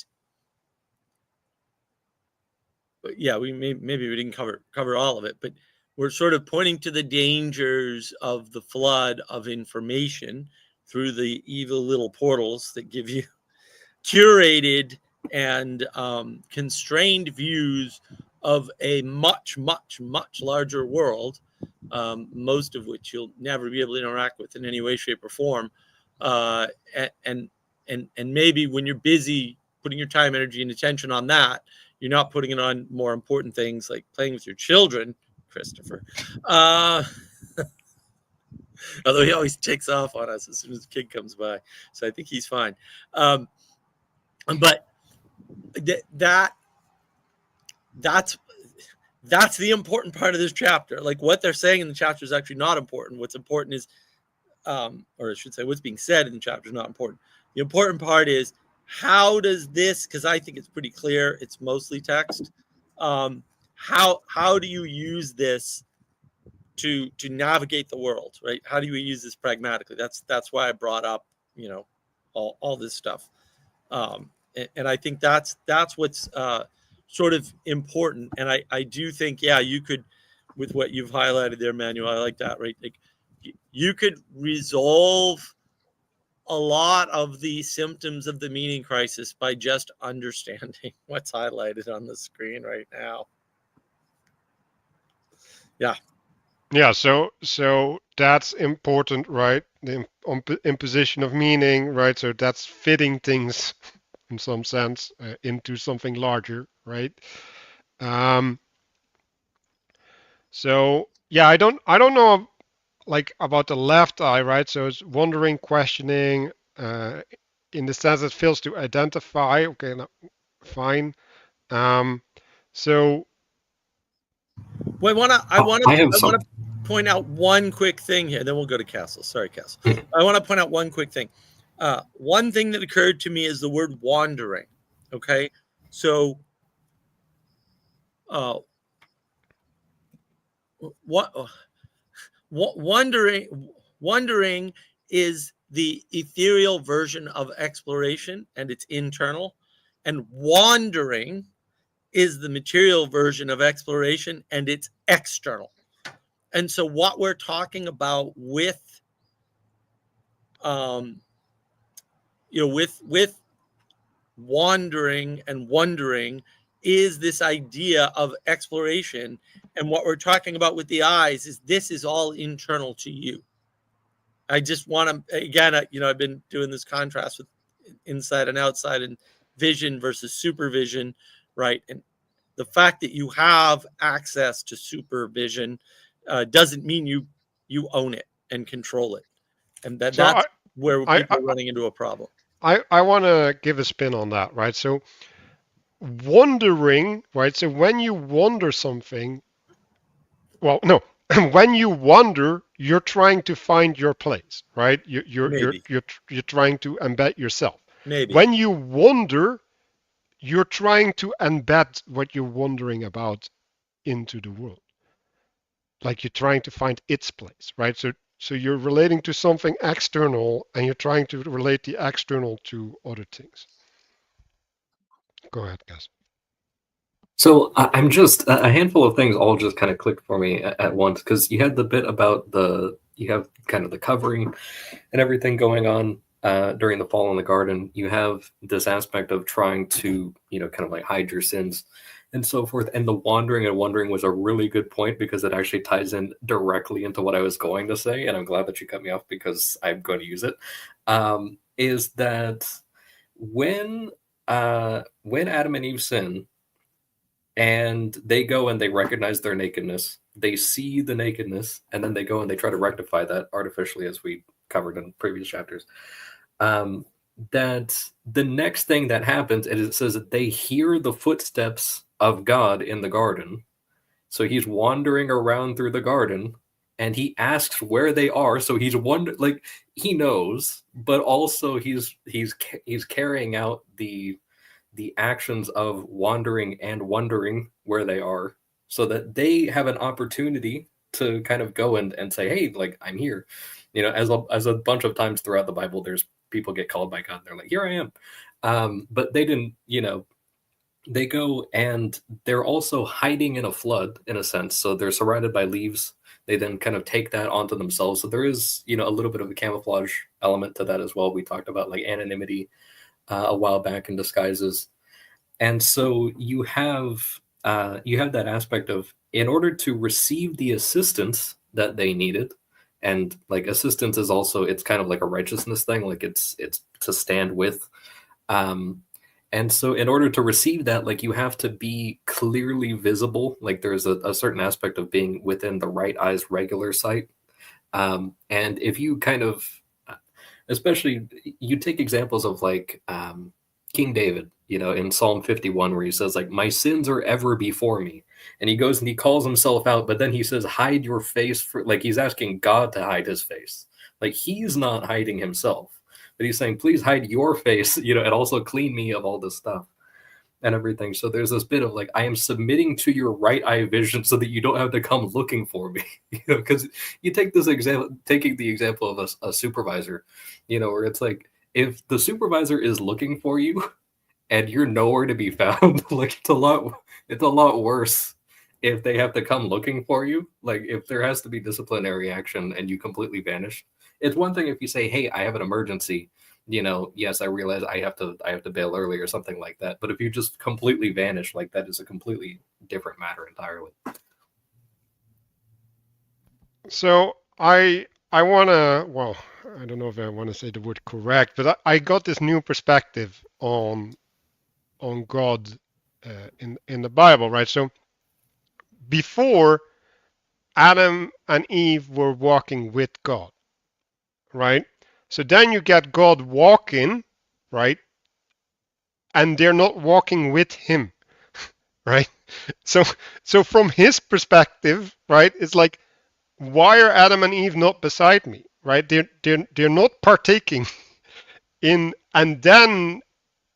yeah, maybe we didn't cover all of it, but we're sort of pointing to the dangers of the flood of information through the evil little portals that give you curated and constrained views of a much larger world, most of which you'll never be able to interact with in any way, shape, or form. And maybe when you're busy putting your time, energy, and attention on that, you're not putting it on more important things like playing with your children, Christopher. Although he always takes off on us as soon as the kid comes by, so I think he's fine. But that's the important part of this chapter. Like, what they're saying in the chapter is actually not important. What's important is, or I should say, what's being said in the chapter is not important. The important part is, how does this, because I think it's pretty clear, it's mostly text. How do you use this to navigate the world, right? How do you use this pragmatically? That's why I brought up, all this stuff. And I think that's what's sort of important. And I do think, yeah, you could, with what you've highlighted there, Manuel, I like that, right? Like, you could resolve a lot of the symptoms of the meaning crisis by just understanding what's highlighted on the screen right now. Yeah. Yeah, so that's important, right? The imposition of meaning, right? So that's fitting things in some sense into something larger, right? So yeah, I don't know like about the left eye, right? So it's wondering, questioning, in the sense it fails to identify. Okay, no, fine. So well, I want to point out one quick thing here. Then we'll go to Castle. Sorry, Castle. I want to point out one quick thing. One thing that occurred to me is the word wandering. Okay, so wondering is the ethereal version of exploration, and it's internal, and wandering is the material version of exploration, and it's external. And so what we're talking about with with wandering and wondering is this idea of exploration. And what we're talking about with the eyes is this is all internal to you. I just want to, again, I've been doing this contrast with inside and outside and vision versus supervision, right? And the fact that you have access to supervision doesn't mean you own it and control it. And that's where people are running into a problem. I want to give a spin on that, right? So wondering, right? So when you wonder something, well, no, when you wonder, you're trying to find your place, right? You're trying to embed yourself. Maybe. When you wonder, you're trying to embed what you're wondering about into the world. Like you're trying to find its place, right? So you're relating to something external and you're trying to relate the external to other things. Go ahead, guys. So I'm just a handful of things all just kind of clicked for me at once, because you had the bit about you have kind of the covering and everything going on during the fall in the garden. You have this aspect of trying to, kind of like hide your sins and so forth. And the wandering and wondering was a really good point, because it actually ties in directly into what I was going to say. And I'm glad that you cut me off, because I'm going to use it. Is that when Adam and Eve sin, and they go and they recognize their nakedness, they see the nakedness, and then they go and they try to rectify that artificially, as we covered in previous chapters. That the next thing that happens is it says that they hear the footsteps of God in the garden. So he's wandering around through the garden and he asks where they are. So he's like he knows, but also he's carrying out the actions of wandering and wondering where they are, so that they have an opportunity to kind of go and say, hey, like, I'm here. As a bunch of times throughout the Bible, there's people get called by God and they're like, here I am. But they didn't, they go and they're also hiding in a flood, in a sense. So they're surrounded by leaves. They then kind of take that onto themselves. So there is, a little bit of a camouflage element to that as well. We talked about like anonymity a while back in disguises. And so you have that aspect of, in order to receive the assistance that they needed, and like assistance is also, it's kind of like a righteousness thing, like it's to stand with. And so in order to receive that, like you have to be clearly visible. Like there's a certain aspect of being within the right eye's regular sight. And if you kind of, especially you take examples of like King David, in Psalm 51, where he says like, my sins are ever before me. And he goes and he calls himself out, but then he says, hide your face, like he's asking God to hide his face. Like he's not hiding himself, but he's saying, please hide your face, and also clean me of all this stuff and everything. So there's this bit of like, I am submitting to your right eye vision so that you don't have to come looking for me, because you take this example, taking the example of a supervisor, where it's like, if the supervisor is looking for you and you're nowhere to be found, like it's a lot worse if they have to come looking for you. Like if there has to be disciplinary action and you completely vanish. It's one thing if you say, hey, I have an emergency, yes, I realize I have to bail early or something like that. But if you just completely vanish, like that is a completely different matter entirely. So I want to, well, I don't know if I want to say the word correct, but I got this new perspective on God in the Bible, right? So before, Adam and Eve were walking with God, right? So then you get God walking, right? And they're not walking with him, right? So from his perspective, right, it's like, why are Adam and Eve not beside me, right? They're not partaking in, and then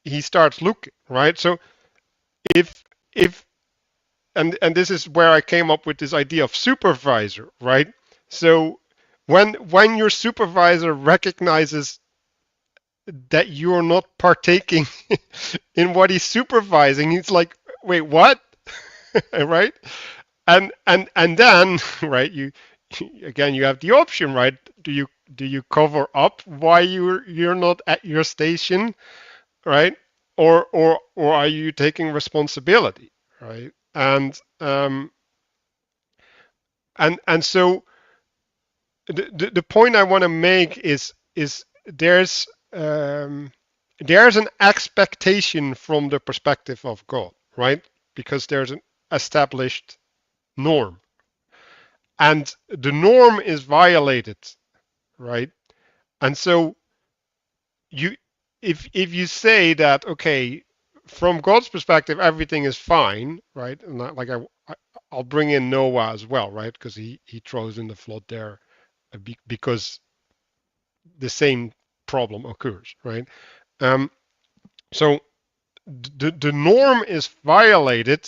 he starts looking, right? So if and this is where I came up with this idea of supervisor, right? So when your supervisor recognizes that you're not partaking in what he's supervising, he's like, wait, what? Right? And then, right, you again, you have the option, right? Do you cover up why you're not at your station, right? Or are you taking responsibility, right? And so the point I want to make is there's there's an expectation from the perspective of God, right? Because there's an established norm, and the norm is violated, right? And so you, if you say that, okay, from God's perspective everything is fine, right? And like I'll bring in Noah as well, right? Because he throws in the flood there because the same problem occurs, right? Um, so the norm is violated,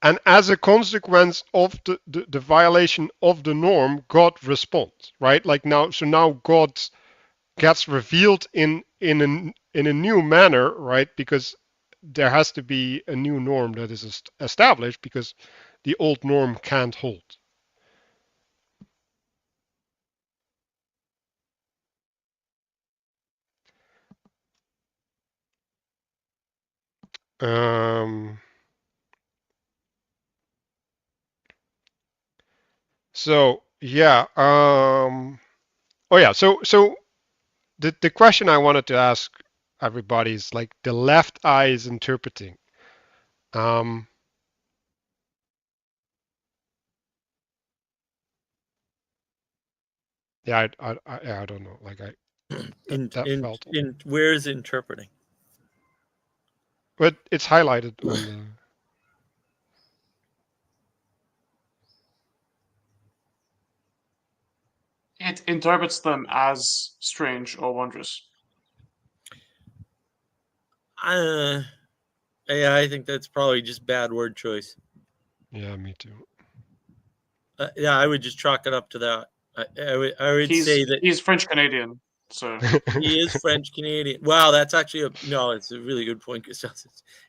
and as a consequence of the violation of the norm, God responds, right? Like now, so now God gets revealed in a new manner, right? Because there has to be a new norm that is established because the old norm can't hold. So yeah. Oh yeah. So the question I wanted to ask everybody is like the left eye is interpreting. Um, yeah, I don't know. Like that felt, Where is interpreting? but it's highlighted on the. It interprets them as strange or wondrous. Yeah, I think that's probably just bad word choice. Yeah, me too. Yeah, I would just chalk it up to that. I would say that he's French Canadian, so he is French Canadian. Wow, that's actually it's a really good point, Gustav.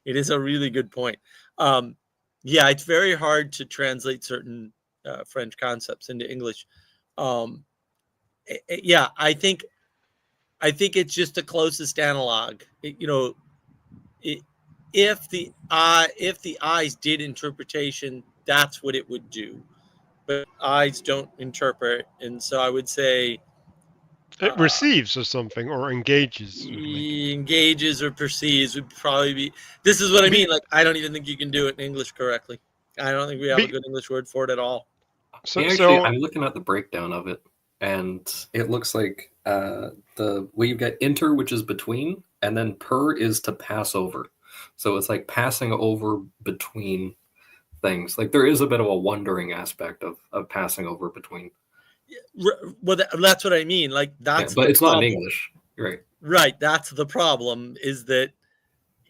It is a really good point. Yeah, it's very hard to translate certain French concepts into English. Yeah, I think it's just the closest analog. If the eyes did interpretation, that's what it would do. But eyes don't interpret, and so I would say It receives or something or engages. Or like, engages or perceives would probably be. This is what I mean. Like, I don't even think you can do it in English correctly. I don't think we have a good English word for it at all. I'm looking at the breakdown of it, and it looks like you get inter, which is between, and then per is to pass over. So it's like passing over between things. Like there is a bit of a wondering aspect of passing over between. Well, that's what I mean. Like that's, but it's not in English, right? Right. That's the problem. Is that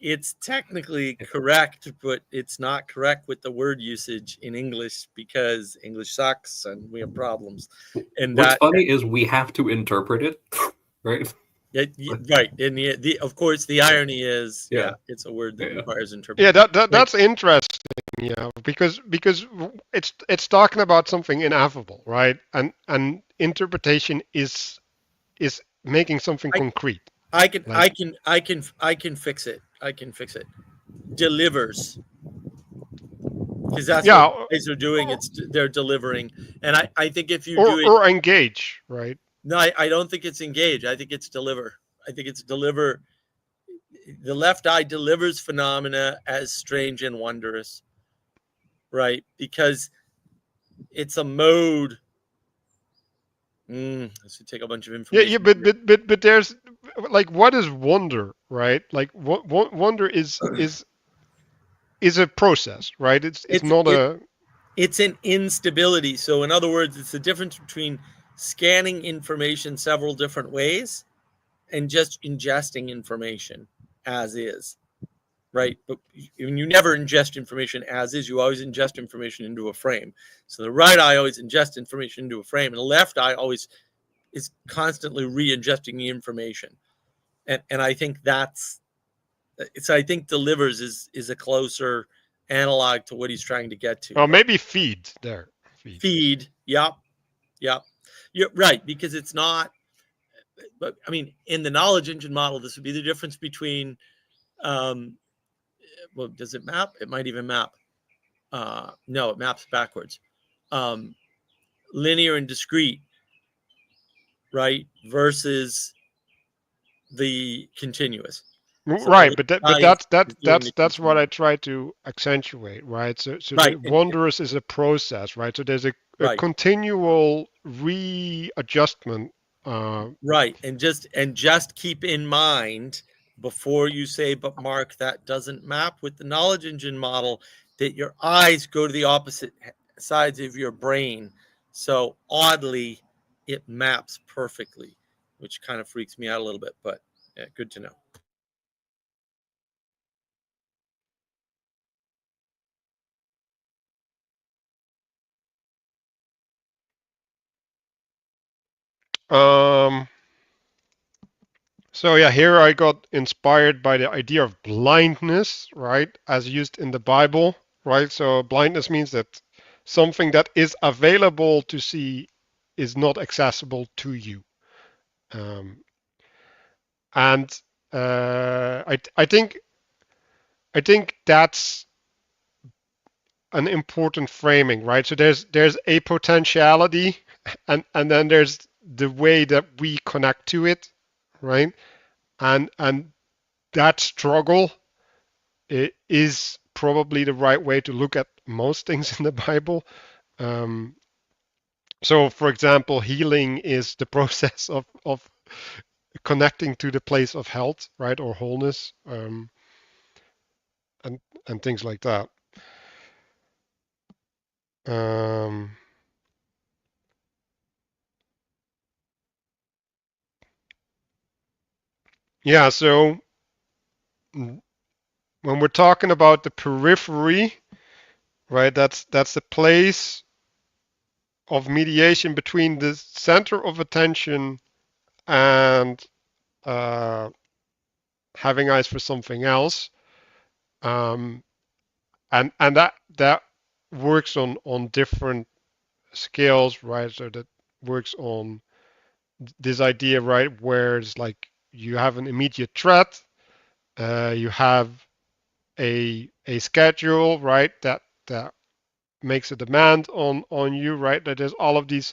it's technically correct, but it's not correct with the word usage in English because English sucks and we have problems. And what's funny is we have to interpret it, right? Right. And of course, the irony is, it's a word that requires interpretation. Yeah, that's interesting. Yeah, because it's talking about something ineffable, right? And interpretation is making something concrete. I can fix it. I can fix it. Delivers. Because that's what guys are doing. They're delivering, and I think if you do it or engage, right? No, I don't think it's engage. I think it's deliver. I think it's deliver. The left eye delivers phenomena as strange and wondrous, right? Because it's a mode. Let's take a bunch of information. Yeah, but there's like, what is wonder, right? Like wonder is a process, right? It's not a. It's an instability. So in other words, it's the difference between scanning information several different ways and just ingesting information as is, right? But you never ingest information as is. You always ingest information into a frame. So the right eye always ingests information into a frame, and the left eye always is constantly re-ingesting the information. And I think I think delivers is a closer analog to what he's trying to get to. Oh, maybe feed there. Feed. Yep. You're right, because it's not. But I mean, in the knowledge engine model, this would be the difference between. Well, does it map? It might even map. No, it maps backwards. Linear and discrete, right? Versus the continuous. So right, but that's what I try to accentuate, right? So right. The wondrous is a process, right? So there's a continual readjustment. Right, and just keep in mind before you say, but Mark, that doesn't map with the knowledge engine model, that your eyes go to the opposite sides of your brain. So oddly, it maps perfectly, which kind of freaks me out a little bit, but yeah, good to know. Um, so yeah, here I got inspired by the idea of blindness, right, as used in the Bible, right? So blindness means that something that is available to see is not accessible to you. Um, and I think that's an important framing, right? So there's a potentiality, and then there's the way that we connect to it, right? And that struggle is probably the right way to look at most things in the Bible. Um, so, for example, healing is the process of connecting to the place of health, right, or wholeness, and things like that. Um, yeah, so when we're talking about the periphery, right, that's the place of mediation between the center of attention and uh, having eyes for something else, um, and that works on different scales, right? So that works on this idea, right, where it's like you have an immediate threat, you have a schedule, right, that makes a demand on you, right? That there's all of these,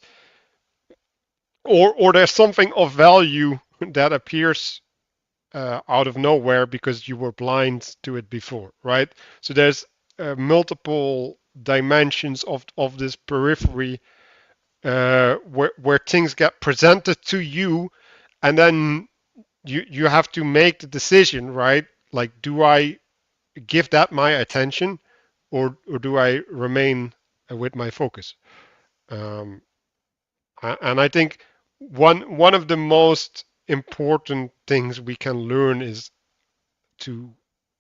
or there's something of value that appears out of nowhere because you were blind to it before, right? So there's multiple dimensions of this periphery where things get presented to you, and then you have to make the decision, right? Like, do I give that my attention, or do I remain with my focus? Um, and I think one of the most important things we can learn is to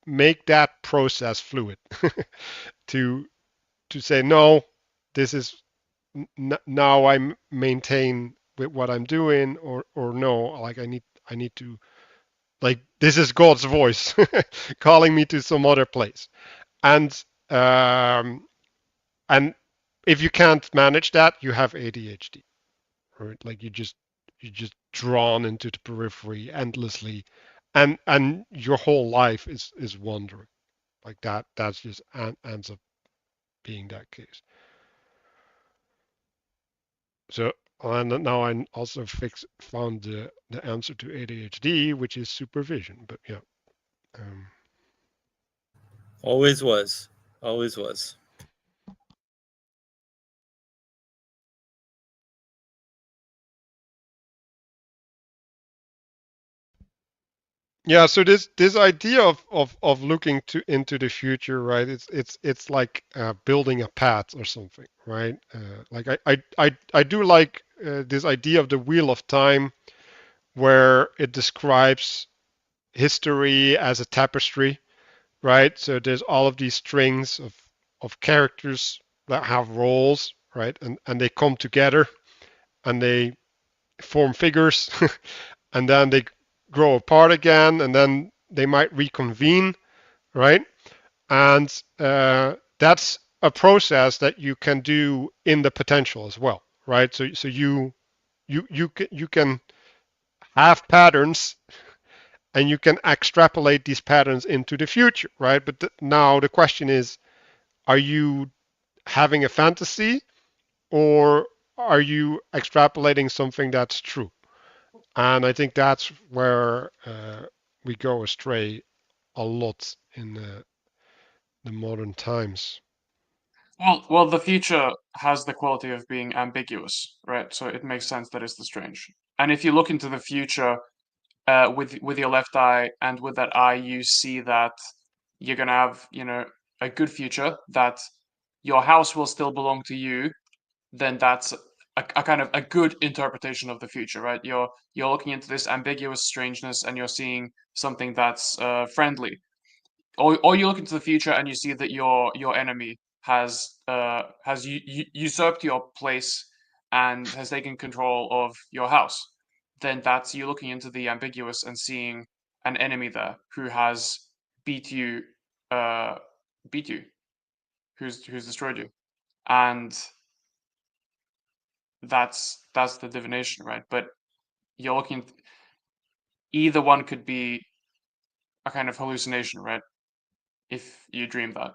make that process fluid. to to say no, this is now I maintain with what I'm doing, or no, like I need to, like, this is God's voice calling me to some other place. And um and if you can't manage that, you have ADHD, right? Like you just drawn into the periphery endlessly, and your whole life is wandering like that. That's just ends up being that case. So, and now I also found the answer to ADHD, which is supervision. But yeah, um, Always was. Always was. yeah. So this idea of looking to into the future, right? It's like building a path or something, right? Like I do like this idea of the wheel of time, where it describes history as a tapestry, right? So there's all of these strings of characters that have roles, right? And they come together and they form figures, and then they grow apart again, and then they might reconvene, right? And that's a process that you can do in the potential as well, right? So you can have patterns, and you can extrapolate these patterns into the future, right? But now the question is, are you having a fantasy, or are you extrapolating something that's true? And I think that's where we go astray a lot in the modern times. Well, the future has the quality of being ambiguous, right? So it makes sense that it's the strange. And if you look into the future with your left eye, and with that eye, you see that you're gonna have, a good future, that your house will still belong to you, then that's a kind of a good interpretation of the future, right? You're looking into this ambiguous strangeness, and you're seeing something that's friendly. Or you look into the future and you see that your enemy has usurped your place, and has taken control of your house, then that's you looking into the ambiguous and seeing an enemy there who has beat you, who's destroyed you, and that's the divination, right? But you're looking. Either one could be a kind of hallucination, right? If you dream that.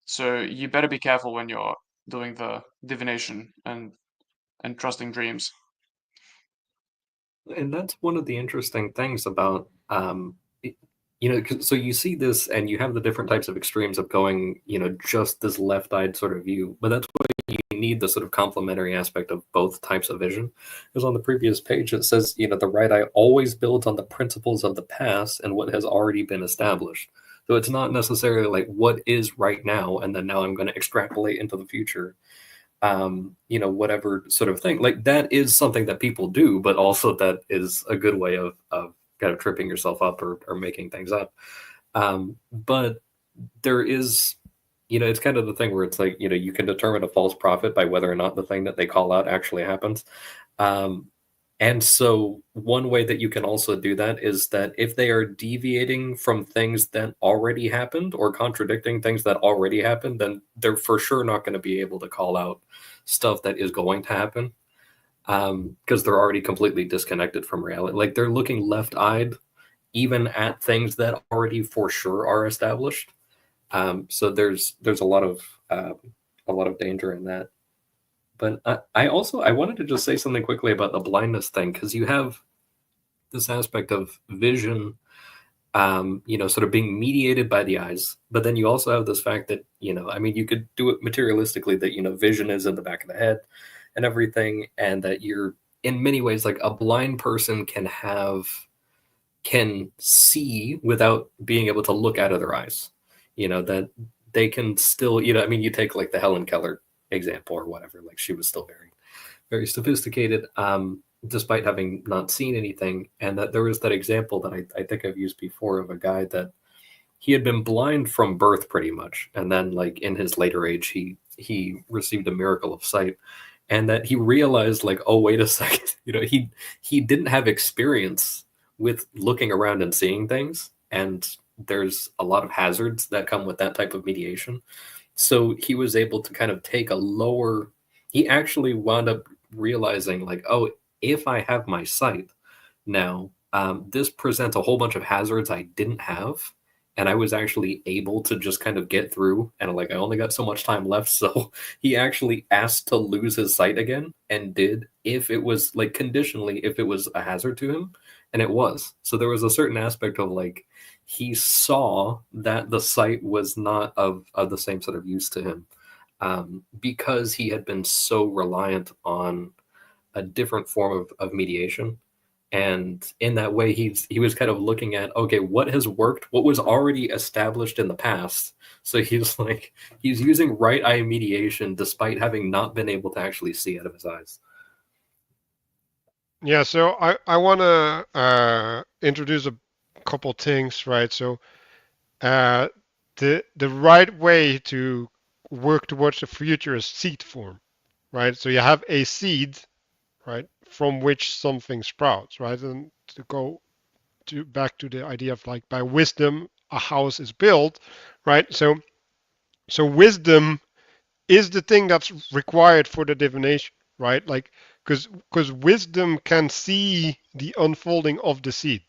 So you better be careful when you're doing the divination and trusting dreams. And that's one of the interesting things about, so you see this and you have the different types of extremes of going, just this left-eyed sort of view, but that's why you need the sort of complementary aspect of both types of vision. Because on the previous page, it says, the right eye always builds on the principles of the past and what has already been established. So it's not necessarily like what is right now, and then now I'm going to extrapolate into the future. Whatever sort of thing. Like that is something that people do, but also that is a good way of kind of tripping yourself up or making things up. But there is, it's kind of the thing where it's like, you can determine a false prophet by whether or not the thing that they call out actually happens. And so one way that you can also do that is that if they are deviating from things that already happened or contradicting things that already happened, then they're for sure not going to be able to call out stuff that is going to happen, because they're already completely disconnected from reality. Like they're looking left-eyed even at things that already for sure are established. So there's a lot of danger in that. But I wanted to just say something quickly about the blindness thing, because you have this aspect of vision, sort of being mediated by the eyes. But then you also have this fact that, you could do it materialistically, that, vision is in the back of the head and everything. And that you're in many ways like a blind person can see without being able to look out of their eyes, that they can still, you take like the Helen Keller example or whatever, like she was still very, very sophisticated, despite having not seen anything. And that there was that example that I think I've used before of a guy that he had been blind from birth pretty much. And then like in his later age, he received a miracle of sight, and that he realized like, oh, wait a second, he didn't have experience with looking around and seeing things. And there's a lot of hazards that come with that type of mediation. So he was able to kind of take he actually wound up realizing like, oh, if I have my sight now, this presents a whole bunch of hazards I didn't have. And I was actually able to just kind of get through, and like, I only got so much time left. So he actually asked to lose his sight again, and did, if it was like conditionally, if it was a hazard to him. And it was. So there was a certain aspect of like, he saw that the sight was not of the same sort of use to him, because he had been so reliant on a different form of mediation. And in that way, he was kind of looking at, okay, what has worked, what was already established in the past. So he's using right eye mediation despite having not been able to actually see out of his eyes. Yeah, so I want to introduce a couple things, right? So the right way to work towards the future is seed form, right? So you have a seed, right, from which something sprouts, right? And to go back to the idea of like by wisdom a house is built, right? So wisdom is the thing that's required for the divination, right? Like because wisdom can see the unfolding of the seed.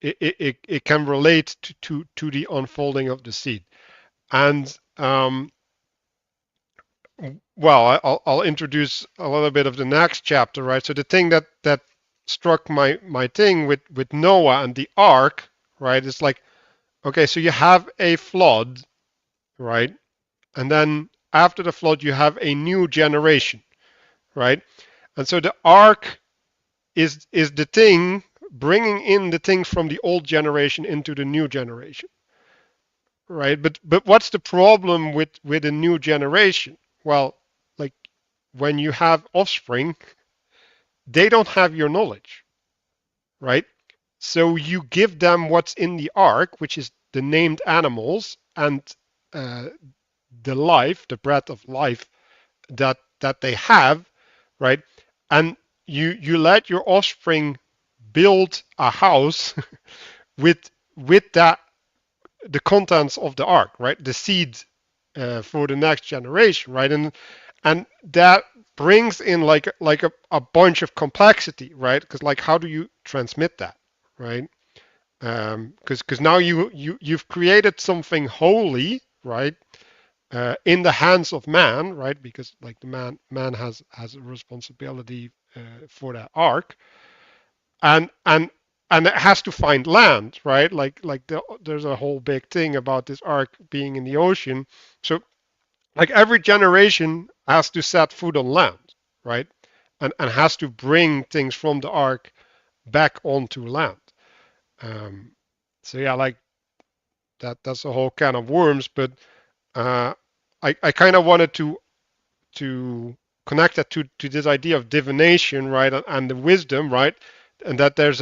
It can relate to the unfolding of the seed. And well, I'll introduce a little bit of the next chapter, right? So the thing that struck my thing with Noah and the ark, right? It's like, okay, so you have a flood, right? And then after the flood, you have a new generation, right? And so the ark is the thing bringing in the things from the old generation into the new generation, right? But what's the problem with a new generation? Well, like when you have offspring, they don't have your knowledge, right? So you give them what's in the ark, which is the named animals and the life, the breath of life that that they have, right? And you let your offspring build a house with that, the contents of the ark, right? The seed for the next generation, right? And that brings in like a bunch of complexity, right? Because like how do you transmit that, right? Because now you've created something holy, right? In the hands of man, right? Because like the man has a responsibility for that ark, and and it has to find land, right? There's a whole big thing about this ark being in the ocean. So like every generation has to set foot on land, right? And has to bring things from the ark back onto land. Um, so yeah, like that's a whole can of worms. But uh, I kind of wanted to connect that to this idea of divination, right, and the wisdom, right, and that there's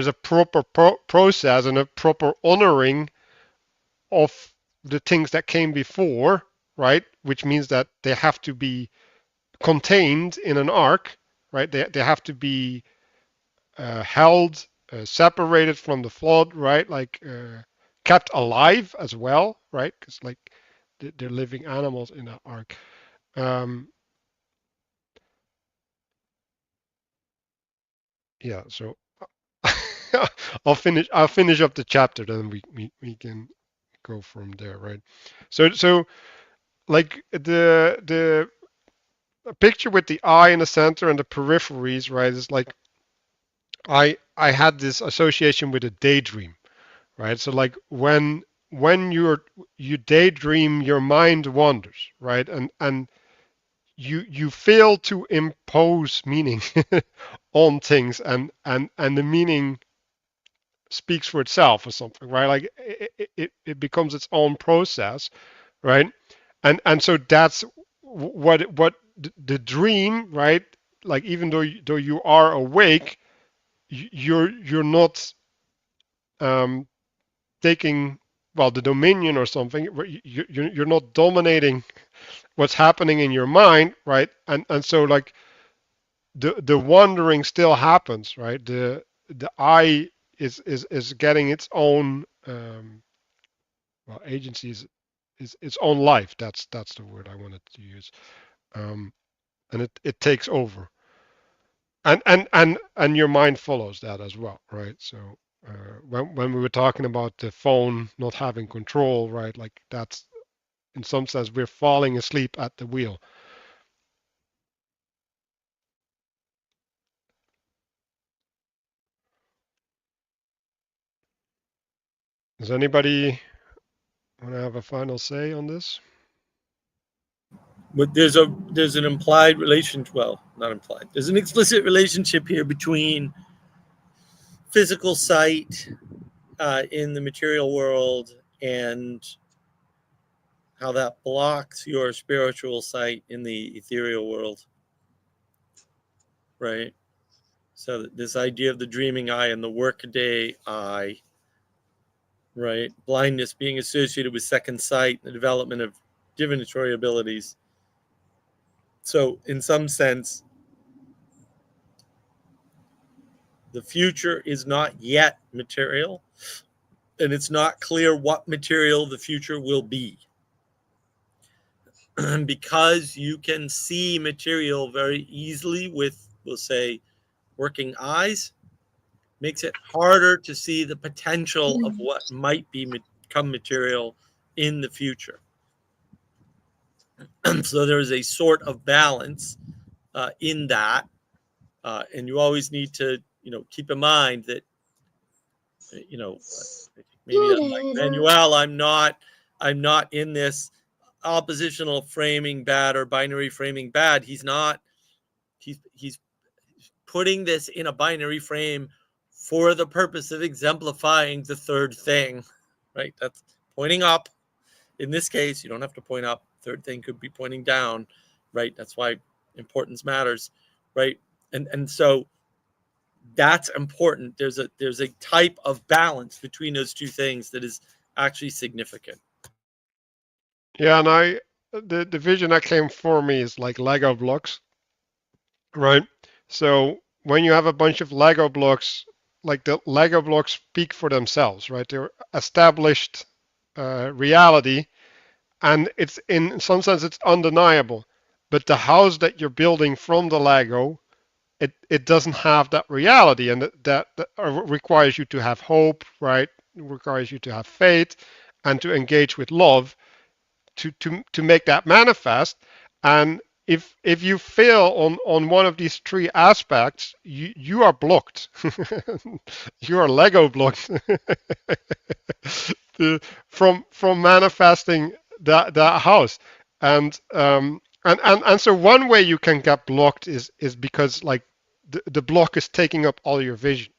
a proper process and a proper honoring of the things that came before, right, which means that they have to be contained in an ark, right? They have to be held, separated from the flood, right? Kept alive as well, right? Because like they're living animals in that ark. Um, yeah, so I'll finish up the chapter, then we can go from there, right? So like the picture with the eye in the center and the peripheries, right, is like I had this association with a daydream, right? So like when you daydream, your mind wanders, right? And you fail to impose meaning on things, and the meaning speaks for itself or something, right? Like it becomes its own process, right? And so that's what the dream, right? Like even though you are awake, you're not um, taking, well, the dominion or something. You're not dominating what's happening in your mind, right? And so like the wandering still happens, right? The eye is getting its own well, agency is its own life. That's the word I wanted to use. Um, and it takes over, and your mind follows that as well, right? So when we were talking about the phone not having control, right? Like that's in some sense we're falling asleep at the wheel. Does anybody want to have a final say on this? But there's an implied relationship. Well, not implied. There's an explicit relationship here between physical sight in the material world and how that blocks your spiritual sight in the ethereal world, right? So this idea of the dreaming eye and the workaday eye, right? Blindness being associated with second sight, the development of divinatory abilities. So in some sense, the future is not yet material, and it's not clear what material the future will be. Because you can see material very easily with, we'll say, working eyes, makes it harder to see the potential of what might become material in the future. So there's a sort of balance in that, and you always need to, keep in mind that, maybe like Manuel, I'm not in this oppositional framing bad or binary framing bad. He's not. He's putting this in a binary frame for the purpose of exemplifying the third thing, right? That's pointing up. In this case, you don't have to point up. Third thing could be pointing down, right? That's why importance matters, right? And so that's important. There's a type of balance between those two things that is actually significant. Yeah, and the vision that came for me is like Lego blocks, right? So when you have a bunch of Lego blocks, like the Lego blocks speak for themselves, right? They're established reality, and it's in some sense it's undeniable. But the house that you're building from the Lego, it doesn't have that reality, and that requires you to have hope, right? It requires you to have faith and to engage with love to make that manifest. And if you fail on one of these three aspects, you are blocked. You are Lego blocked from manifesting that house. And so one way you can get blocked is because like the block is taking up all your vision,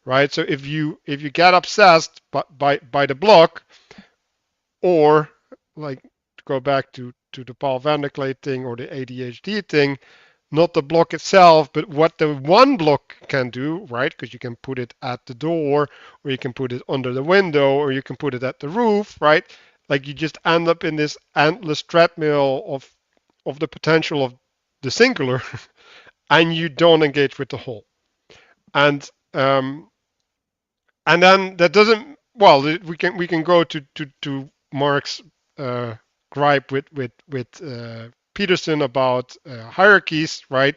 right? So if you get obsessed by the block, or like to go back to the Paul van der Kleij thing or the ADHD thing, not the block itself, but what the one block can do, right? Because you can put it at the door, or you can put it under the window, or you can put it at the roof, right? Like you just end up in this endless treadmill of the potential of the singular, and you don't engage with the whole. And and then that doesn't. Well, we can go to Mark's gripe with Peterson about hierarchies, right?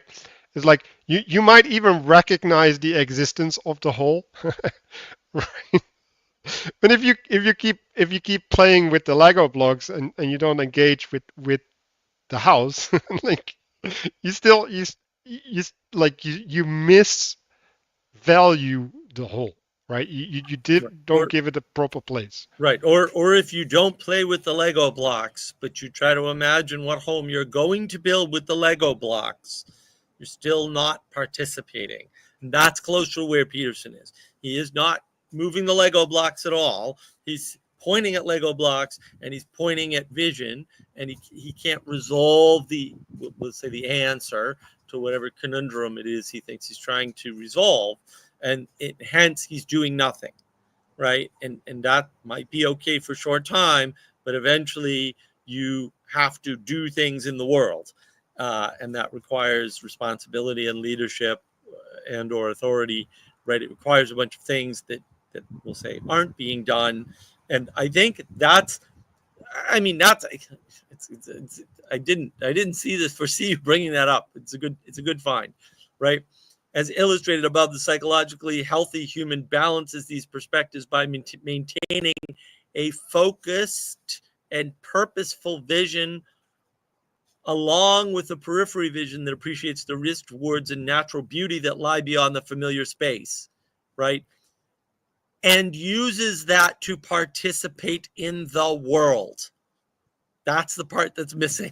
It's like you might even recognize the existence of the whole, right? But if you keep playing with the Lego blocks and you don't engage with the house, like you still you like you miss value the whole, right? You don't give it a proper place. Right. Or if you don't play with the Lego blocks, but you try to imagine what home you're going to build with the Lego blocks, you're still not participating. And that's close to where Peterson is. He is not moving the Lego blocks at all. He's pointing at Lego blocks and he's pointing at vision, and he can't resolve let's say the answer to whatever conundrum it is he thinks he's trying to resolve. And hence he's doing nothing. Right. And that might be okay for a short time, but eventually you have to do things in the world. And that requires responsibility and leadership and or authority. Right. It requires a bunch of things that we'll say aren't being done. And I think I didn't foresee you bringing that up. It's a good find. Right. As illustrated above, the psychologically healthy human balances these perspectives by maintaining a focused and purposeful vision, along with a periphery vision that appreciates the risk, rewards, and natural beauty that lie beyond the familiar space, right? And uses that to participate in the world. That's the part that's missing.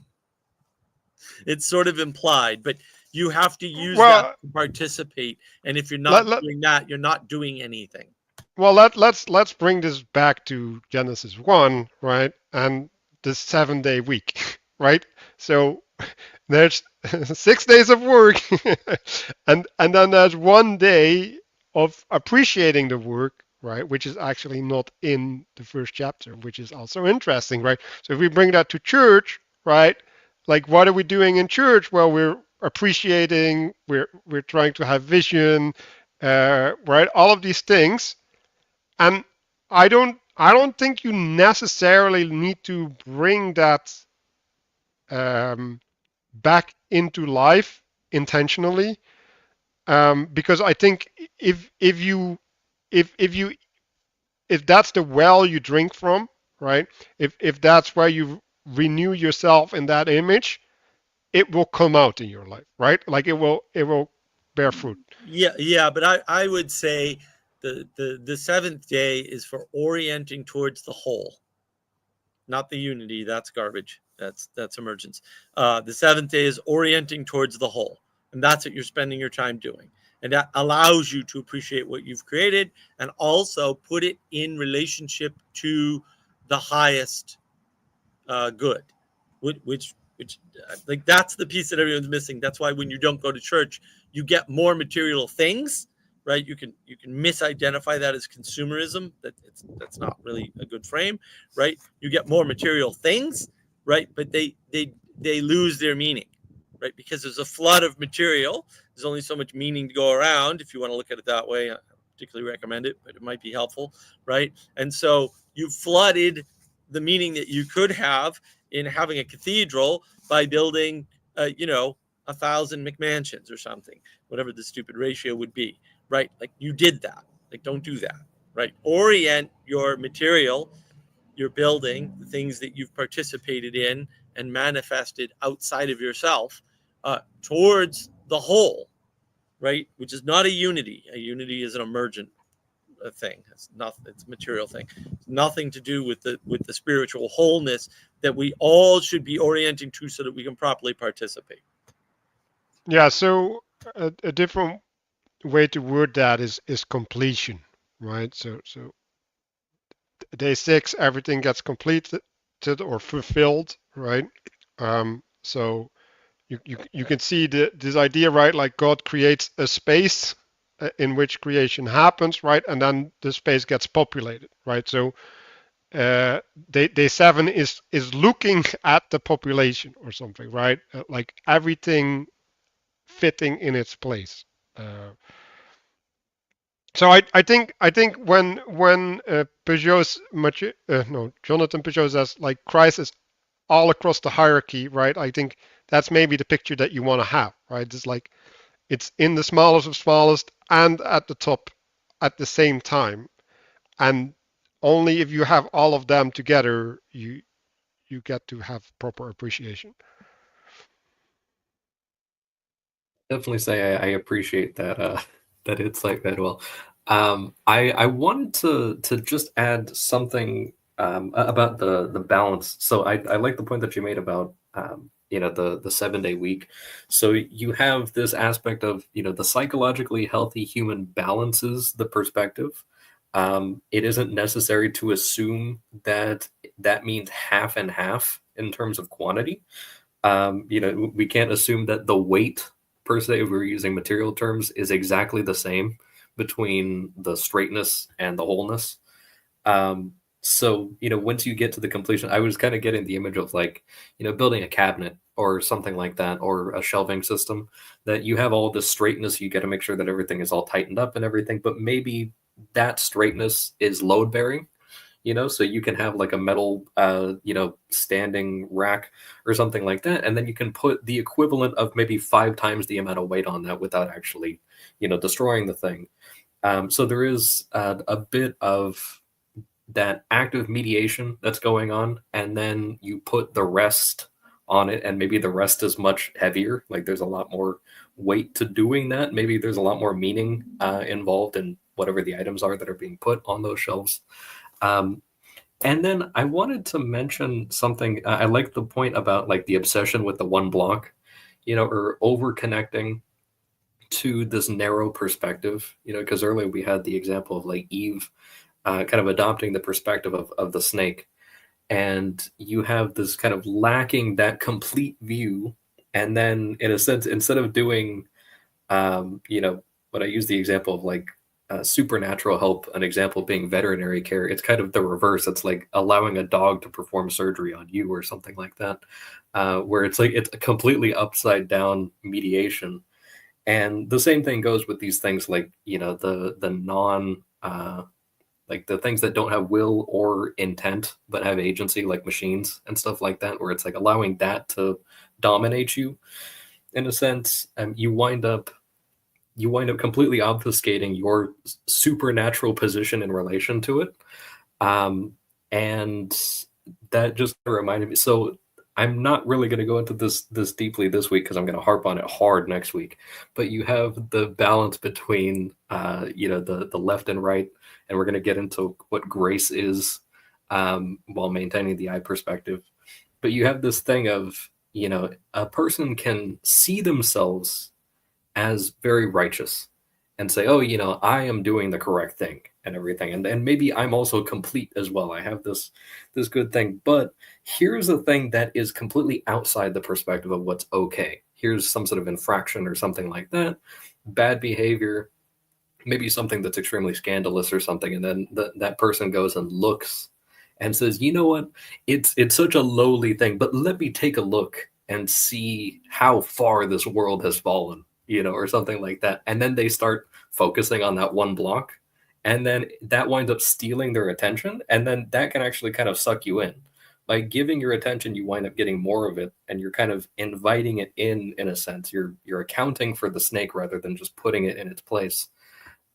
It's sort of implied, but you have to use that to participate. And if you're not doing that, you're not doing anything. Well, let's bring this back to Genesis 1, right? And the 7-day week, right? So there's 6 days of work, and then there's 1 day of appreciating the work, right? Which is actually not in the first chapter, which is also interesting, right? So if we bring that to church, right? Like, what are we doing in church? Well, we're appreciating, we're trying to have vision, right? All of these things, and I don't think you necessarily need to bring that back into life intentionally, because I think if that's the well you drink from, right? If that's where you renew yourself in that image, it will come out in your life, right? Like it will bear fruit. Yeah, but I would say the seventh day is for orienting towards the whole, not the unity. That's garbage. That's emergence. The seventh day is orienting towards the whole, and that's what you're spending your time doing. And that allows you to appreciate what you've created and also put it in relationship to the highest good, which like that's the piece that everyone's missing. That's why when you don't go to church, you get more material things, right? You can misidentify that as consumerism. That's not really a good frame, right? You get more material things, right? But they lose their meaning, right? Because there's a flood of material. There's only so much meaning to go around. If you want to look at it that way, I don't particularly recommend it, but it might be helpful, right? And so you flooded the meaning that you could have in having a cathedral by building, 1,000 McMansions or something, whatever the stupid ratio would be, right? Like you did that. Like don't do that, right? Orient your material, your building, the things that you've participated in and manifested outside of yourself, towards the whole, right? Which is not a unity. A unity is an emergent thing. It's nothing. It's a material thing. It's nothing to do with the spiritual wholeness that we all should be orienting to, so that we can properly participate. Yeah. So a different way to word that is completion, right? So day 6, everything gets completed or fulfilled, right? So you can see this idea, right? Like God creates a space in which creation happens, right? And then the space gets populated, right? So day 7 is looking at the population or something, right? Like everything fitting in its place. So I think when Pageau's Jonathan Pageau says like Christ is all across the hierarchy, right? I think that's maybe the picture that you want to have, right? It's like it's in the smallest of smallest and at the top at the same time, and only if you have all of them together, you get to have proper appreciation. Definitely say I appreciate that that insight that well. I wanted to just add something about the balance. So I like the point that you made about the 7-day week. So you have this aspect of the psychologically healthy human balances the perspective. It isn't necessary to assume that means half and half in terms of quantity. We can't assume that the weight per se, if we're using material terms, is exactly the same between the straightness and the wholeness. So once you get to the completion, I was kind of getting the image of like building a cabinet or something like that, or a shelving system, that you have all this straightness. You got to make sure that everything is all tightened up and everything, but maybe that straightness is load bearing. So you can have like a metal, standing rack or something like that. And then you can put the equivalent of maybe 5 times the amount of weight on that without actually, destroying the thing. So there is a bit of that active mediation that's going on. And then you put the rest on it, and maybe the rest is much heavier. Like there's a lot more weight to doing that. Maybe there's a lot more meaning involved in whatever the items are that are being put on those shelves. And then I wanted to mention something. I like the point about like the obsession with the one block, or over connecting to this narrow perspective, because earlier we had the example of like Eve kind of adopting the perspective of the snake. And you have this kind of lacking that complete view. And then in a sense, instead of doing, what I use the example of like, supernatural help, an example being veterinary care, it's kind of the reverse. It's like allowing a dog to perform surgery on you or something like that, where it's like it's a completely upside down mediation. And the same thing goes with these things like the non like the things that don't have will or intent but have agency, like machines and stuff like that, where it's like allowing that to dominate you in a sense. You wind up completely obfuscating your supernatural position in relation to it. And that just reminded me. So I'm not really going to go into this deeply this week, because I'm going to harp on it hard next week. But you have the balance between, the left and right. And we're going to get into what grace is while maintaining the eye perspective. But you have this thing of, a person can see themselves as very righteous and say, oh, I am doing the correct thing and everything. And maybe I'm also complete as well. I have this good thing. But here's a thing that is completely outside the perspective of what's okay. Here's some sort of infraction or something like that, bad behavior, maybe something that's extremely scandalous or something. And then that person goes and looks and says, you know what, it's such a lowly thing, but let me take a look and see how far this world has fallen, or something like that. And then they start focusing on that one block, and then that winds up stealing their attention, and then that can actually kind of suck you in. By giving your attention, you wind up getting more of it, and you're kind of inviting it in a sense. You're accounting for the snake rather than just putting it in its place.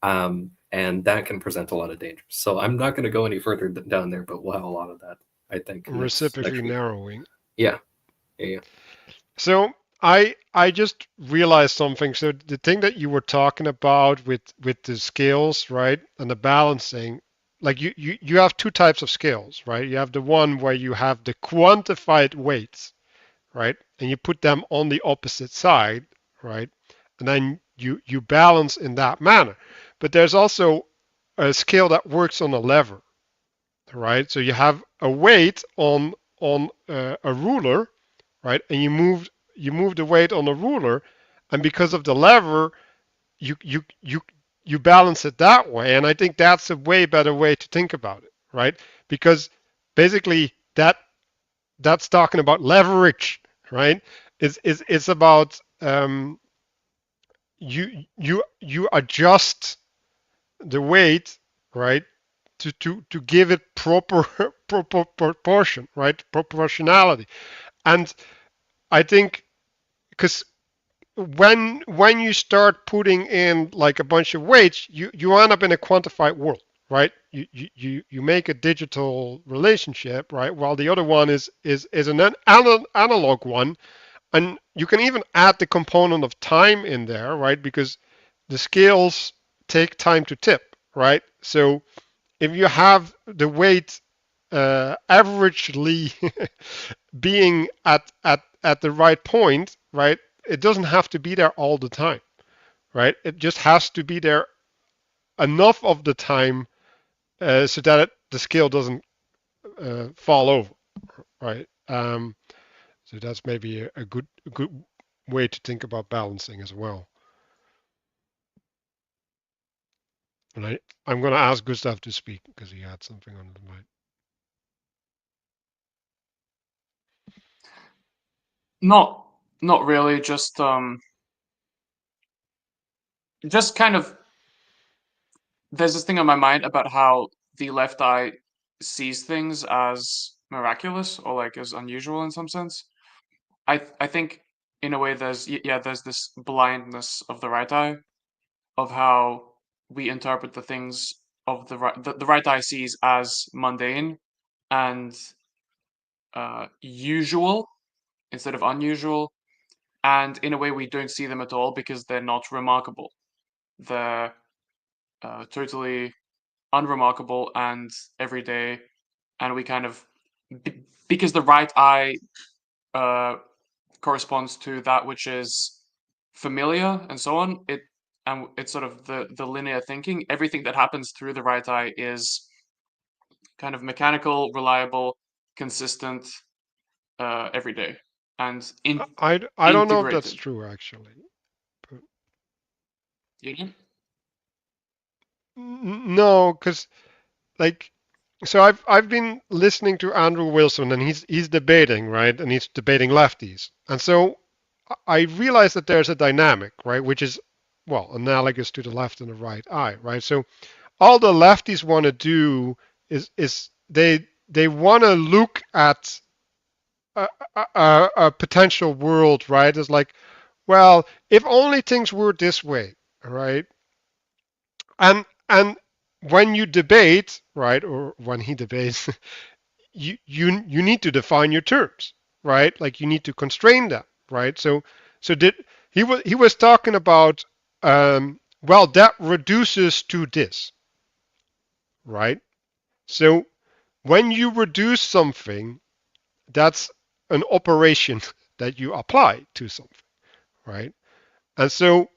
And that can present a lot of dangers. So I'm not going to go any further down there, but we'll have a lot of that, I think. Reciprocally narrowing. Yeah. So I just realized something. So the thing that you were talking about with the scales, right, and the balancing, like you have two types of scales, right? You have the one where you have the quantified weights, right, and you put them on the opposite side, right, and then you balance in that manner. But there's also a scale that works on a lever, right? So you have a weight on a ruler, right, and you move the weight on the ruler, and because of the lever, you balance it that way. And I think that's a way better way to think about it, right? Because basically that's talking about leverage, right? It's about you adjust the weight, right, to give it proper proportion, right, proportionality. And I think because when you start putting in like a bunch of weights, you end up in a quantified world, right? You make a digital relationship, right, while the other one is an analog one. And you can even add the component of time in there, right? Because the scales take time to tip, right? So if you have the weight averagely being at the right point, right? It doesn't have to be there all the time, right? It just has to be there enough of the time so that the scale doesn't fall over, right? So that's maybe a good way to think about balancing as well. And I'm going to ask Gustav to speak because he had something on his mind. Not really. Just kind of. There's this thing on my mind about how the left eye sees things as miraculous or like as unusual in some sense. I think in a way there's this blindness of the right eye, of how we interpret the things of the right eye sees as mundane and usual instead of unusual, and in a way we don't see them at all because they're not remarkable. They're totally unremarkable and everyday, and we kind of because the right eye corresponds to that which is familiar and so on. It's sort of the linear thinking. Everything that happens through the right eye is kind of mechanical, reliable, consistent, every day, and I don't know if that's integrated. true actually. But You know? no, because like so I've been listening to Andrew Wilson and he's debating, right? And he's debating lefties. And so I realize that there's a dynamic, right, which is well analogous to the left and the right eye, right? So all the lefties want to do is they want to look at a potential world, right? It's like, well, if only things were this way, right? And when you debate, right, or when he debates, you need to define your terms, right? Like you need to constrain them, right? So did he was talking about well that reduces to this, right? So when you reduce something, that's an operation that you apply to something, right? And so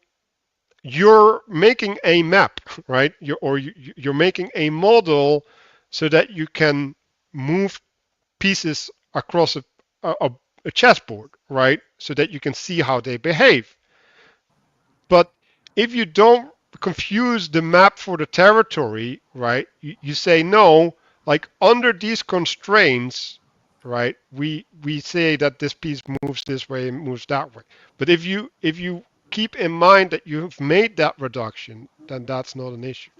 you're making a map, right? You're making a model so that you can move pieces across a chessboard, right? So that you can see how they behave. But if you don't confuse the map for the territory, right? You say no. like under these constraints, right? We say that this piece moves this way, moves that way. But if you keep in mind that you've made that reduction, then that's not an issue.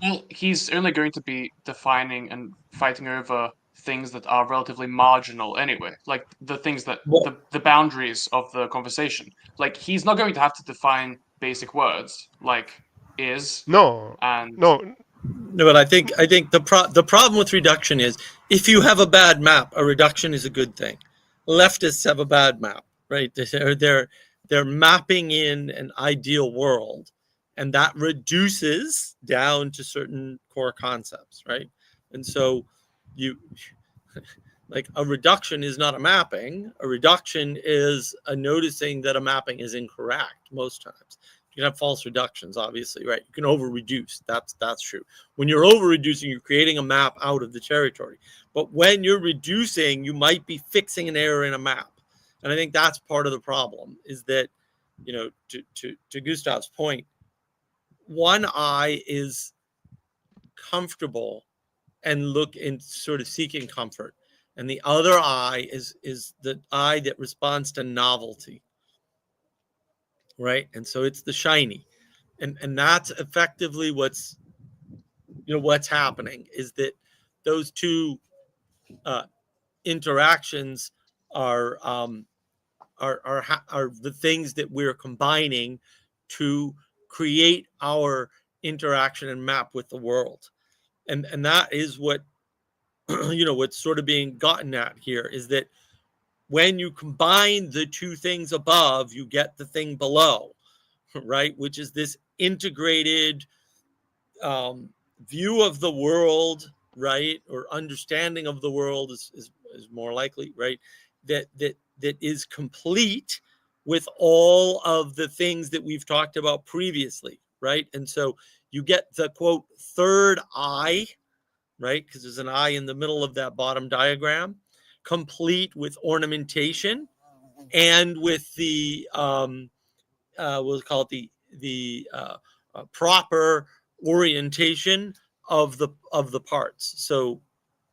Well, he's only going to be defining and fighting over things that are relatively marginal anyway, like the things that Well, the boundaries of the conversation. Like he's not going to have to define basic words like is No, and no, no, but I think the problem with reduction is if you have a bad map, a reduction is a good thing. Leftists have a bad map, right? They're mapping in an ideal world, and that reduces down to certain core concepts, right? And so you like a reduction is not a mapping. A reduction is a noticing that a mapping is incorrect most times. You can have false reductions, obviously, right? You can over reduce. That's true. When you're over reducing, you're creating a map out of the territory. But when you're reducing, you might be fixing an error in a map. And I think that's part of the problem is that, to Gustav's point, one eye is comfortable and look in sort of seeking comfort, and the other eye is the eye that responds to novelty, right? And so it's the shiny, and that's effectively what's happening is that those two interactions are are the things that we're combining to create our interaction and map with the world, and that is what what's sort of being gotten at here is that when you combine the two things above, you get the thing below, right? Which is this integrated view of the world, right? Or understanding of the world is more likely, right? That is complete with all of the things that we've talked about previously, right? And so you get the quote third eye, right? Because there's an eye in the middle of that bottom diagram, complete with ornamentation and with the we'll call it the proper orientation of the parts. So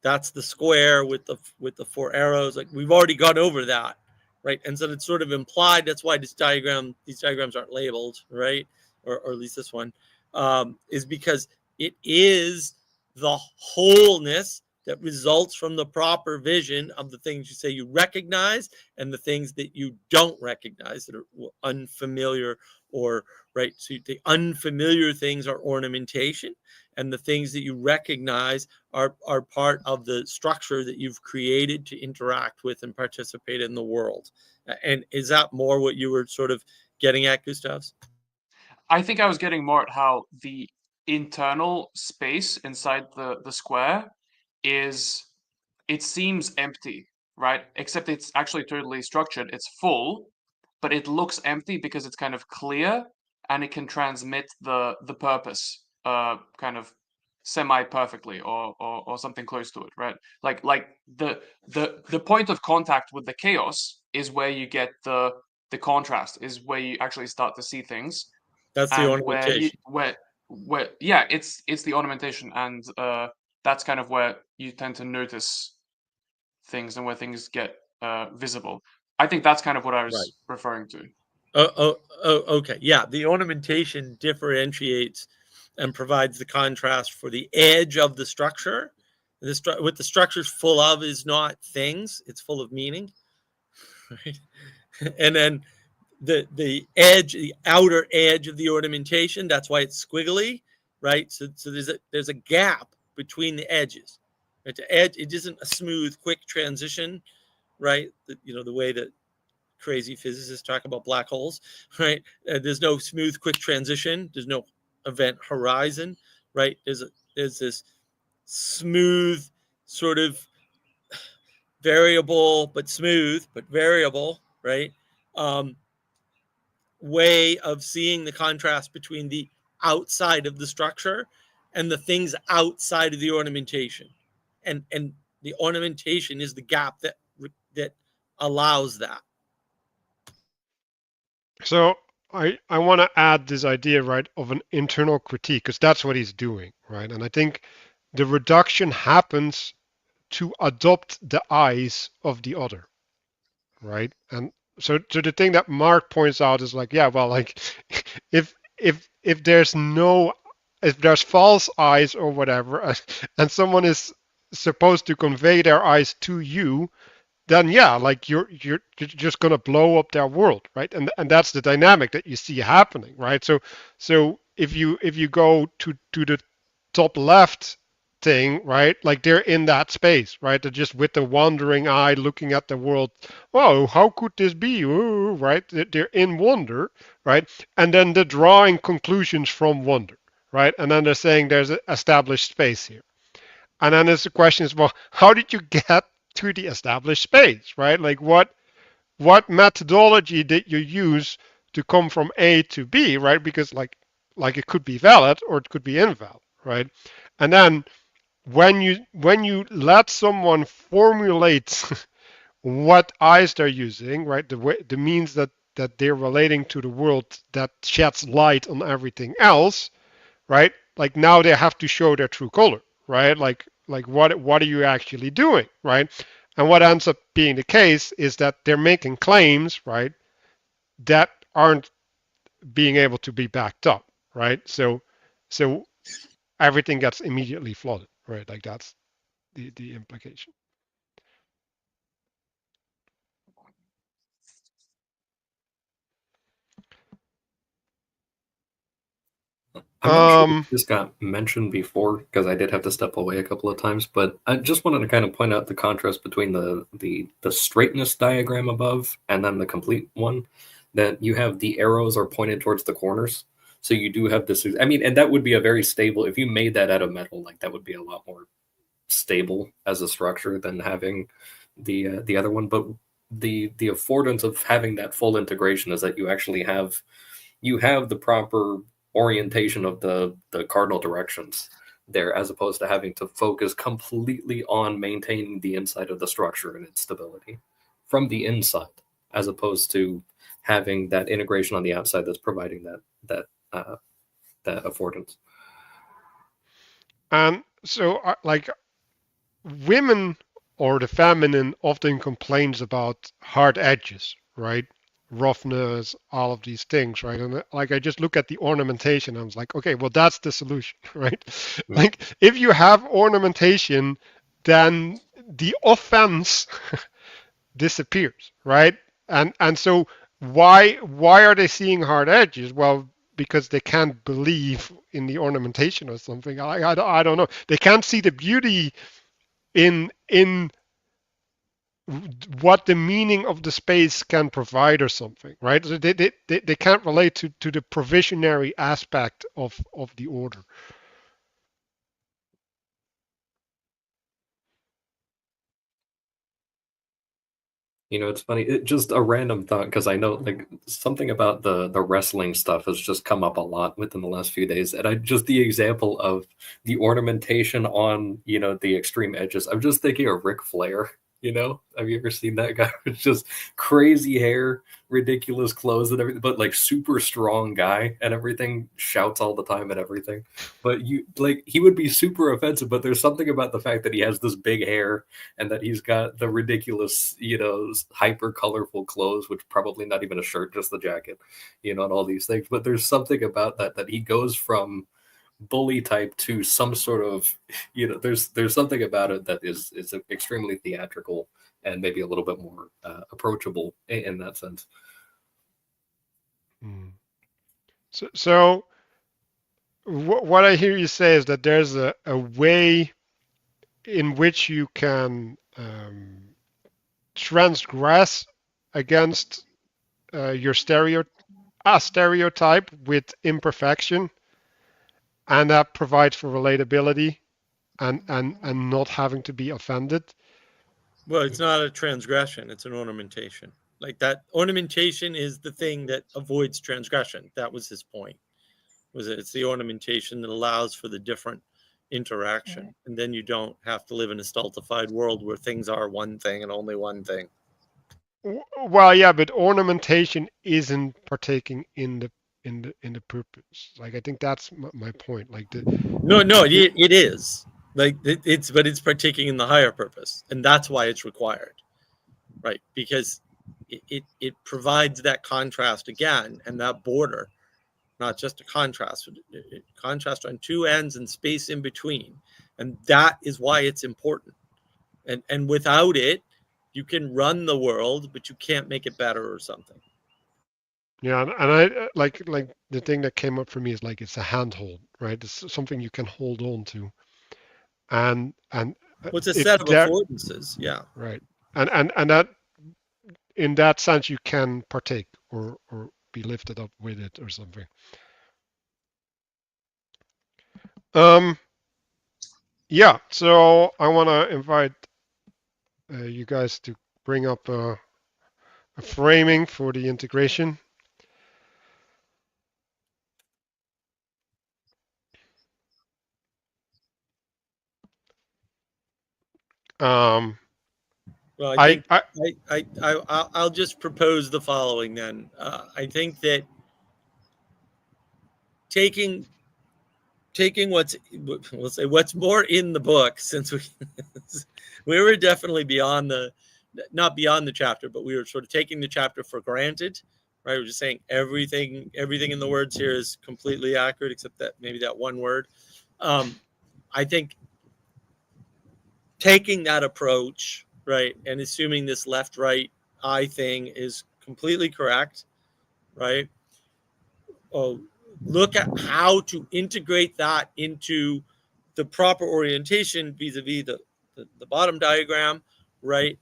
that's the square with the four arrows. Like we've already gone over that, right? And so it's sort of implied. That's why these diagrams aren't labeled, right? Or at least this one is because it is the wholeness that results from the proper vision of the things you say you recognize and the things that you don't recognize that are unfamiliar or right. So the unfamiliar things are ornamentation, and the things that you recognize are part of the structure that you've created to interact with and participate in the world. And is that more what you were sort of getting at, Gustavs? I think I was getting more at how the internal space inside the square is it seems empty, right? Except it's actually totally structured. It's full, but it looks empty because it's kind of clear and it can transmit the purpose kind of semi perfectly or something close to it, right? Like the point of contact with the chaos is where you get the contrast, is where you actually start to see things, That's the and where you ornamentation. where yeah, it's the ornamentation, and that's kind of where you tend to notice things and where things get visible. I think that's kind of what I Right. was referring to. Okay. Yeah, the ornamentation differentiates and provides the contrast for the edge of the structure. What the structure's full of is not things; it's full of meaning, right? And then the edge, the outer edge of the ornamentation. That's why it's squiggly, right? So there's a gap between the edges. Right? The edge, it isn't a smooth, quick transition, right? The way that crazy physicists talk about black holes, right? There's no smooth, quick transition. There's no event horizon, right? There's this smooth, sort of variable but smooth, but variable, right? Um, way of seeing the contrast between the outside of the structure and the things outside of the ornamentation, and the ornamentation is the gap that allows that. So I want to add this idea, right, of an internal critique, because that's what he's doing, right? And I think the reduction happens to adopt the eyes of the other, right? And so the thing that Mark points out is like, yeah, well, like if there's no if there's false eyes or whatever, and someone is supposed to convey their eyes to you, then yeah, like you're just gonna blow up their world, right? And that's the dynamic that you see happening, right? So if you go to the top left thing, right? Like they're in that space, right? They're just with the wandering eye looking at the world. Oh, how could this be? Ooh, right? They're in wonder, right? And then they're drawing conclusions from wonder, right? And then they're saying there's an established space here. And then there's the question is, well, how did you get to the established space, right? Like what methodology did you use to come from A to B, right? Because like it could be valid or it could be invalid, right? And then when you let someone formulate what eyes they're using, right? The means that they're relating to the world that sheds light on everything else, right? Like now they have to show their true color, right? Like what are you actually doing, right? And what ends up being the case is that they're making claims, right, that aren't being able to be backed up, right? So everything gets immediately flooded, right? Like that's the implication. I'm not sure if this got mentioned before because I did have to step away a couple of times, but I just wanted to kind of point out the contrast between the straightness diagram above and then the complete one. That you have the arrows are pointed towards the corners, so you do have this. I mean, and that would be a very stable. If you made that out of metal, like that would be a lot more stable as a structure than having the other one. But the affordance of having that full integration is that you actually have the proper orientation of the cardinal directions there, as opposed to having to focus completely on maintaining the inside of the structure and its stability from the inside, as opposed to having that integration on the outside that's providing that affordance. And so like women or the feminine often complains about hard edges, right? Roughness, all of these things, right? And like I just look at the ornamentation, I was like, okay, well that's the solution, right? Like if you have ornamentation, then the offense disappears, right? And so why are they seeing hard edges? Well, because they can't believe in the ornamentation or something. I don't know. They can't see the beauty in what the meaning of the space can provide or something, right? So they can't relate to the provisionary aspect of the order. You know, it's funny. Just a random thought because I know like something about the wrestling stuff has just come up a lot within the last few days, and I just the example of the ornamentation on the extreme edges. I'm just thinking of Ric Flair. Have you ever seen that guy? It's just crazy hair, ridiculous clothes, and everything, but like super strong guy and everything. Shouts all the time and everything. But he would be super offensive. But there's something about the fact that he has this big hair and that he's got the ridiculous, hyper colorful clothes, which probably not even a shirt, just the jacket, and all these things. But there's something about that he goes from bully type to some sort of, there's something about it that is extremely theatrical and maybe a little bit more approachable in that sense. So what I hear you say is that there's a way in which you can transgress against your stereotype with imperfection, and that provides for relatability and not having to be offended. Well, it's not a transgression, it's an ornamentation. Like that ornamentation is the thing that avoids transgression. That was his point. It's the ornamentation that allows for the different interaction, and then you don't have to live in a stultified world where things are one thing and only one thing. Well, yeah, but ornamentation isn't partaking in the purpose. Like I think that's my point. Like no, it is. Like it's partaking in the higher purpose, and that's why it's required, right? Because it provides that contrast again and that border, not just a contrast, contrast on two ends and space in between, and that is why it's important. And without it, you can run the world, but you can't make it better or something. Yeah, and I like the thing that came up for me is like it's a handhold, right? It's something you can hold on to, and What's a it's set of there, affordances? Yeah. right? And that in that sense you can partake or be lifted up with it or something. Um, yeah. So I want to invite you guys to bring up a framing for the integration. Um, Well, I I, think I I'll just propose the following then. I think that taking what's, we'll say, what's more in the book, since we were definitely beyond the, not beyond the chapter, but we were sort of taking the chapter for granted, right? We're just saying everything in the words here is completely accurate except that maybe that one word. I think taking that approach, right, and assuming this left right eye thing is completely correct, right? Look at how to integrate that into the proper orientation vis-a-vis the bottom diagram, right,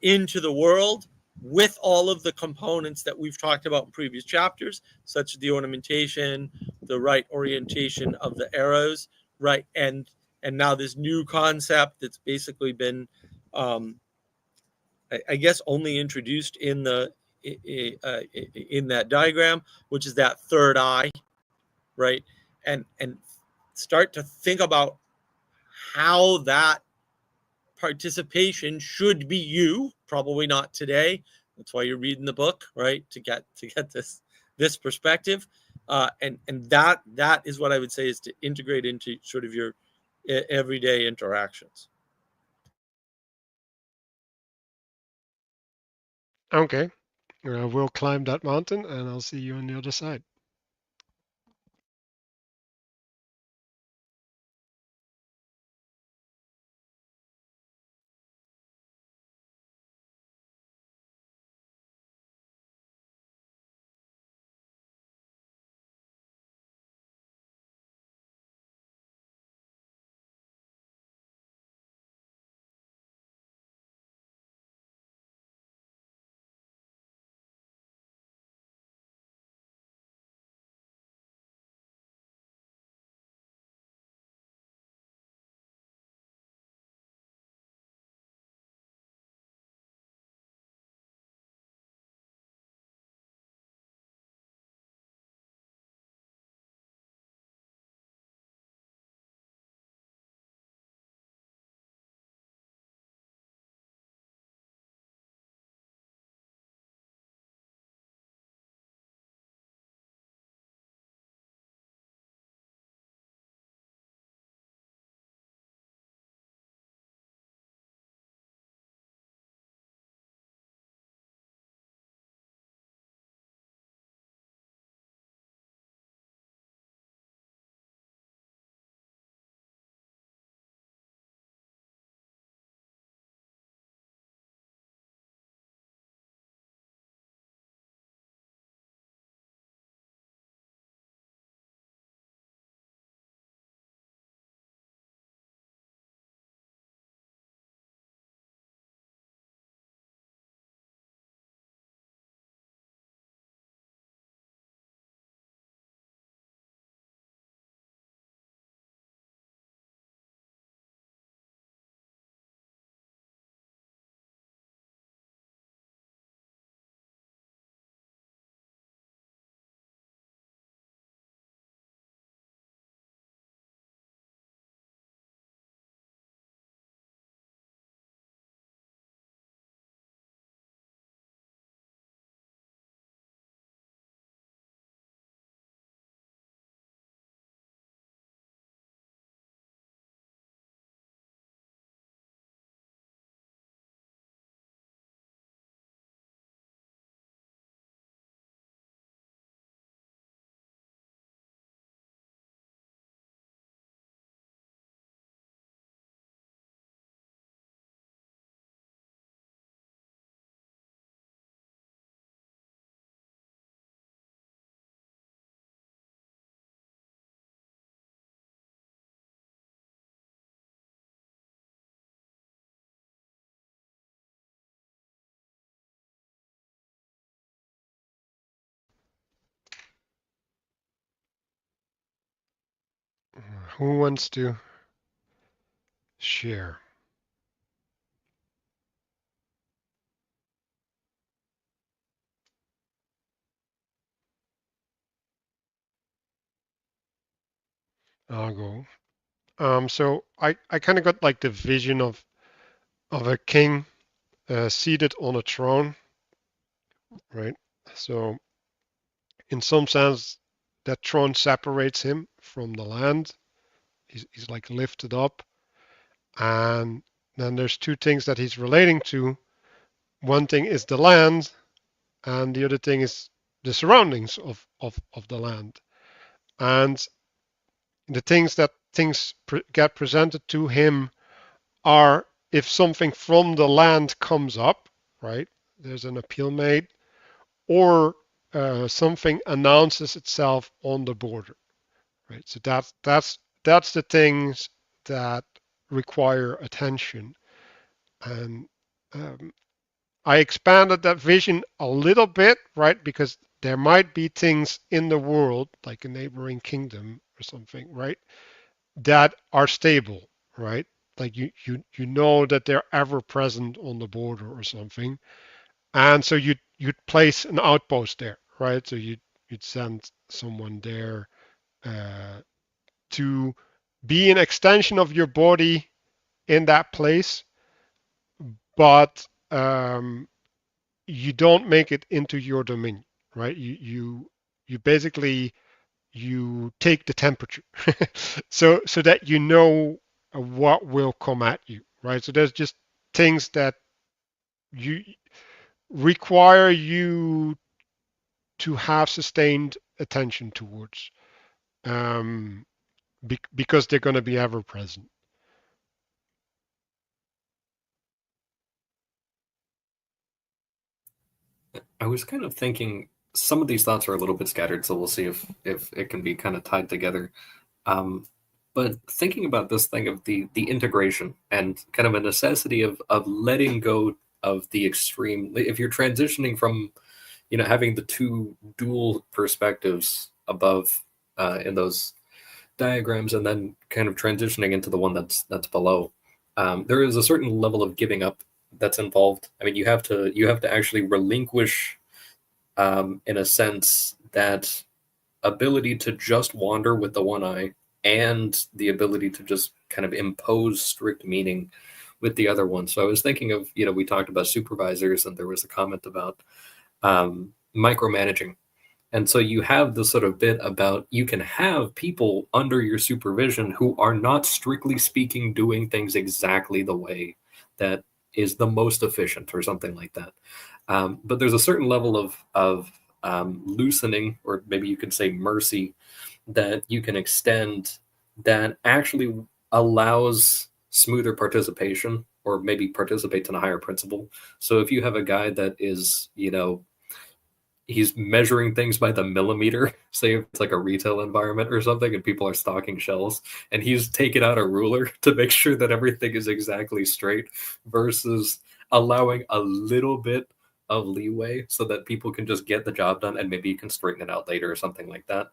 into the world with all of the components that we've talked about in previous chapters, such as the ornamentation, the right orientation of the arrows, right, and now this new concept that's basically been, I guess, only introduced in the in that diagram, which is that third eye, right, and start to think about how that participation should be you. Probably not today. That's why you're reading the book, right, to get this perspective, and that is what I would say is to integrate into sort of your everyday interactions. okay. We'll climb that mountain, and I'll see you on the other side. Who wants to share? I'll go. So I kind of got like the vision of a king seated on a throne, right? So in some sense, that throne separates him from the land. He's like lifted up, and then there's two things that he's relating to. One thing is the land, and the other thing is the surroundings of the land. And the things get presented to him are if something from the land comes up, right? There's an appeal made, or something announces itself on the border, right? So that's the things that require attention. And I expanded that vision a little bit, right? Because there might be things in the world, like a neighboring kingdom or something, right? That are stable, right? Like you know that they're ever present on the border or something, and so you'd place an outpost there, right? So you'd send someone there uh, to be an extension of your body in that place, but you don't make it into your dominion, right? You basically you take the temperature, so that you know what will come at you, right? So there's just things that you require you to have sustained attention towards, um, because they're going to be ever present. I was kind of thinking some of these thoughts are a little bit scattered, so we'll see if it can be kind of tied together. But thinking about this thing of the integration and kind of a necessity of letting go of the extreme. If you're transitioning from having the two dual perspectives above in those diagrams, and then kind of transitioning into the one that's below, there is a certain level of giving up that's involved. I mean, you have to actually relinquish, in a sense, that ability to just wander with the one eye and the ability to just kind of impose strict meaning with the other one. So I was thinking of, we talked about supervisors, and there was a comment about micromanaging. And so you have this sort of bit about you can have people under your supervision who are not strictly speaking doing things exactly the way that is the most efficient or something like that. But there's a certain level of loosening, or maybe you could say mercy, that you can extend that actually allows smoother participation, or maybe participates in a higher principle. So if you have a guy that is, he's measuring things by the millimeter, say if it's like a retail environment or something and people are stocking shelves, and he's taken out a ruler to make sure that everything is exactly straight, versus allowing a little bit of leeway so that people can just get the job done, and maybe you can straighten it out later or something like that.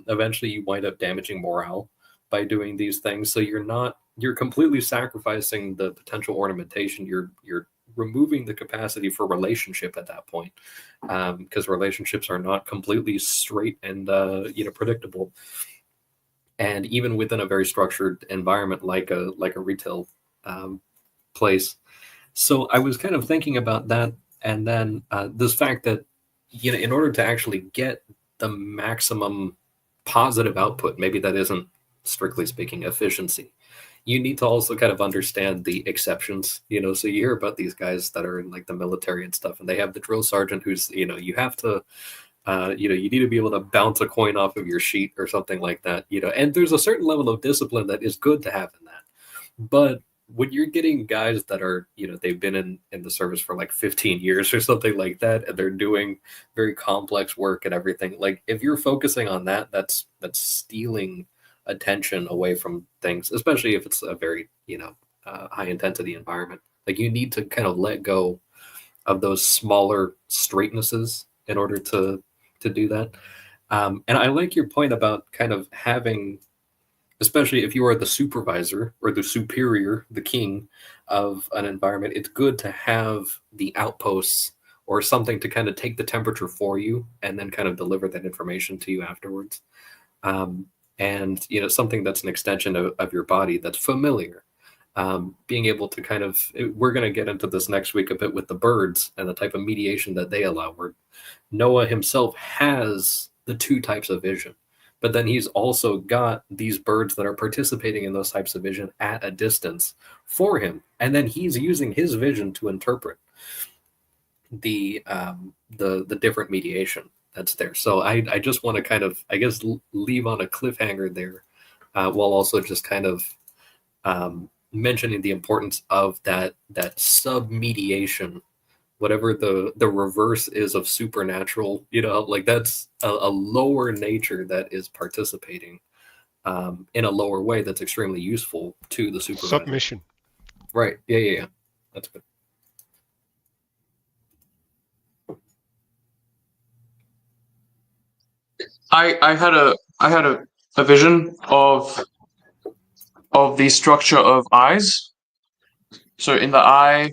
Eventually you wind up damaging morale by doing these things. So you're completely sacrificing the potential ornamentation. You're removing the capacity for relationship at that point, because relationships are not completely straight and predictable. And even within a very structured environment like a retail place. So I was kind of thinking about that, and then this fact that in order to actually get the maximum positive output, maybe that isn't strictly speaking efficiency, you need to also kind of understand the exceptions. So you hear about these guys that are in like the military and stuff, and they have the drill sergeant who's, you have to, you need to be able to bounce a coin off of your sheet or something like that, and there's a certain level of discipline that is good to have in that. But when you're getting guys that are, they've been in the service for like 15 years or something like that, and they're doing very complex work and everything, like if you're focusing on that, that's stealing attention away from things, especially if it's a very, high intensity environment. Like you need to kind of let go of those smaller straightnesses in order to do that. And I like your point about kind of having especially if you are the supervisor or the superior, the king of an environment, it's good to have the outposts or something to kind of take the temperature for you and then kind of deliver that information to you afterwards. Um, and something that's an extension of your body that's familiar. Being able to kind of, we're going to get into this next week a bit with the birds and the type of mediation that they allow, where Noah himself has the two types of vision, but then he's also got these birds that are participating in those types of vision at a distance for him, and then he's using his vision to interpret the different mediation that's there. So I just want to kind of, I guess, leave on a cliffhanger there, while also just kind of mentioning the importance of that sub mediation, whatever the reverse is of supernatural, like that's a lower nature that is participating in a lower way that's extremely useful to the supervisor. Submission. Right. Yeah. That's good. I had a vision of the structure of eyes. So in the eye,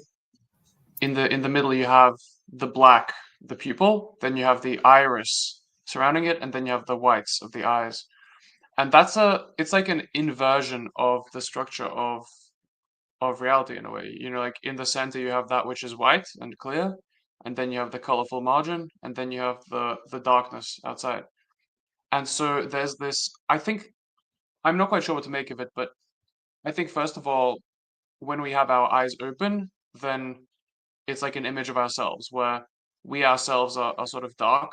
in the middle, you have the black, the pupil, then you have the iris surrounding it, and then you have the whites of the eyes. And it's like an inversion of the structure of reality in a way. Like in the center you have that which is white and clear, and then you have the colorful margin, and then you have the darkness outside. And so there's this, I think, I'm not quite sure what to make of it, but I think first of all, when we have our eyes open, then it's like an image of ourselves where we ourselves are sort of dark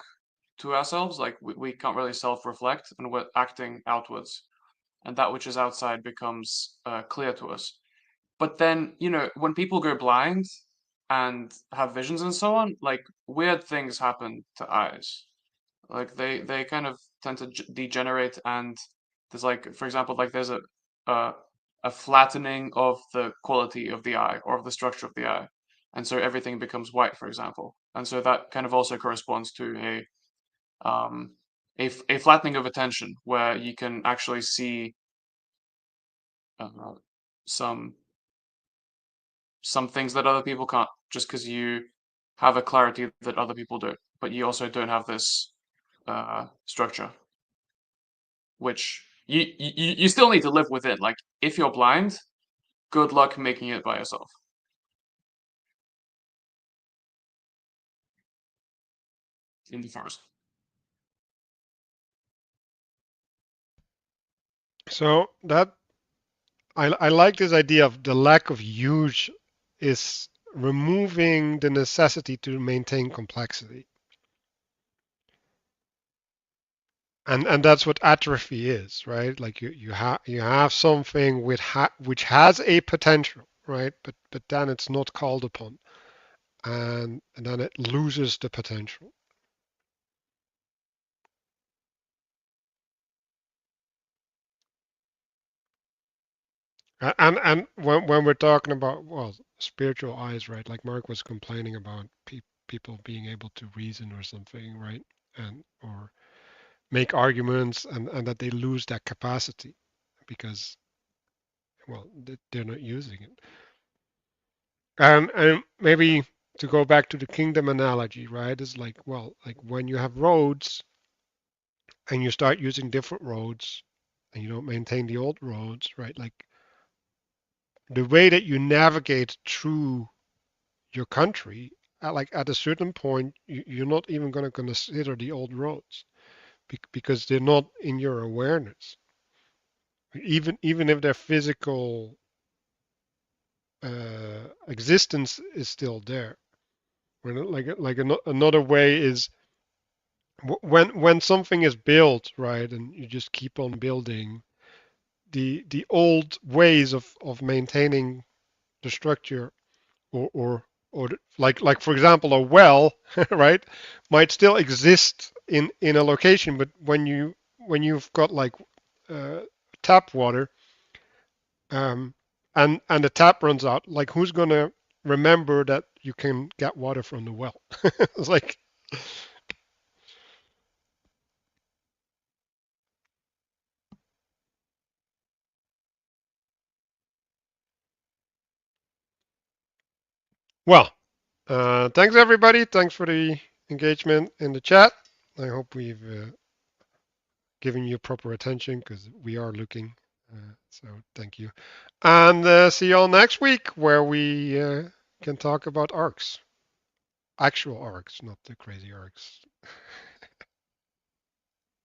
to ourselves, like we can't really self-reflect and we're acting outwards, and that which is outside becomes clear to us. But then, when people go blind and have visions and so on, like weird things happen to eyes. Like they kind of tend to degenerate, and there's like, for example, like there's a a flattening of the quality of the eye or of the structure of the eye, and so everything becomes white, for example. And so that kind of also corresponds to um a flattening of attention where you can actually see uh, some some things that other people can't, just because you have a clarity that other people don't, but you also don't have this structure, which you still need to live within. Like if you're blind, good luck making it by yourself in the forest. So that I like this idea of the lack of use is removing the necessity to maintain complexity. And that's what atrophy is, right? Like you have something which has a potential, right? But then it's not called upon, and then it loses the potential. And when we're talking about, well, spiritual eyes, right? Like Mark was complaining about people being able to reason or something, right? And or make arguments, and that they lose that capacity because, well, they're not using it. And maybe to go back to the kingdom analogy, right? Is like, well, like when you have roads and you start using different roads and you don't maintain the old roads, right? Like the way that you navigate through your country, like at a certain point, you're not even going to consider the old roads because they're not in your awareness. Even if their physical existence is still there. Another way is when something is built, right, and you just keep on building, the old ways of maintaining the structure, or like for example a well, right, might still exist in a location, but when you've got like uh, tap water, um, and the tap runs out, like who's gonna remember that you can get water from the well? It's like, Well, thanks everybody. Thanks for the engagement in the chat. I hope we've given you proper attention because we are looking. So thank you. And see you all next week where we can talk about arcs. Actual arcs, not the crazy arcs.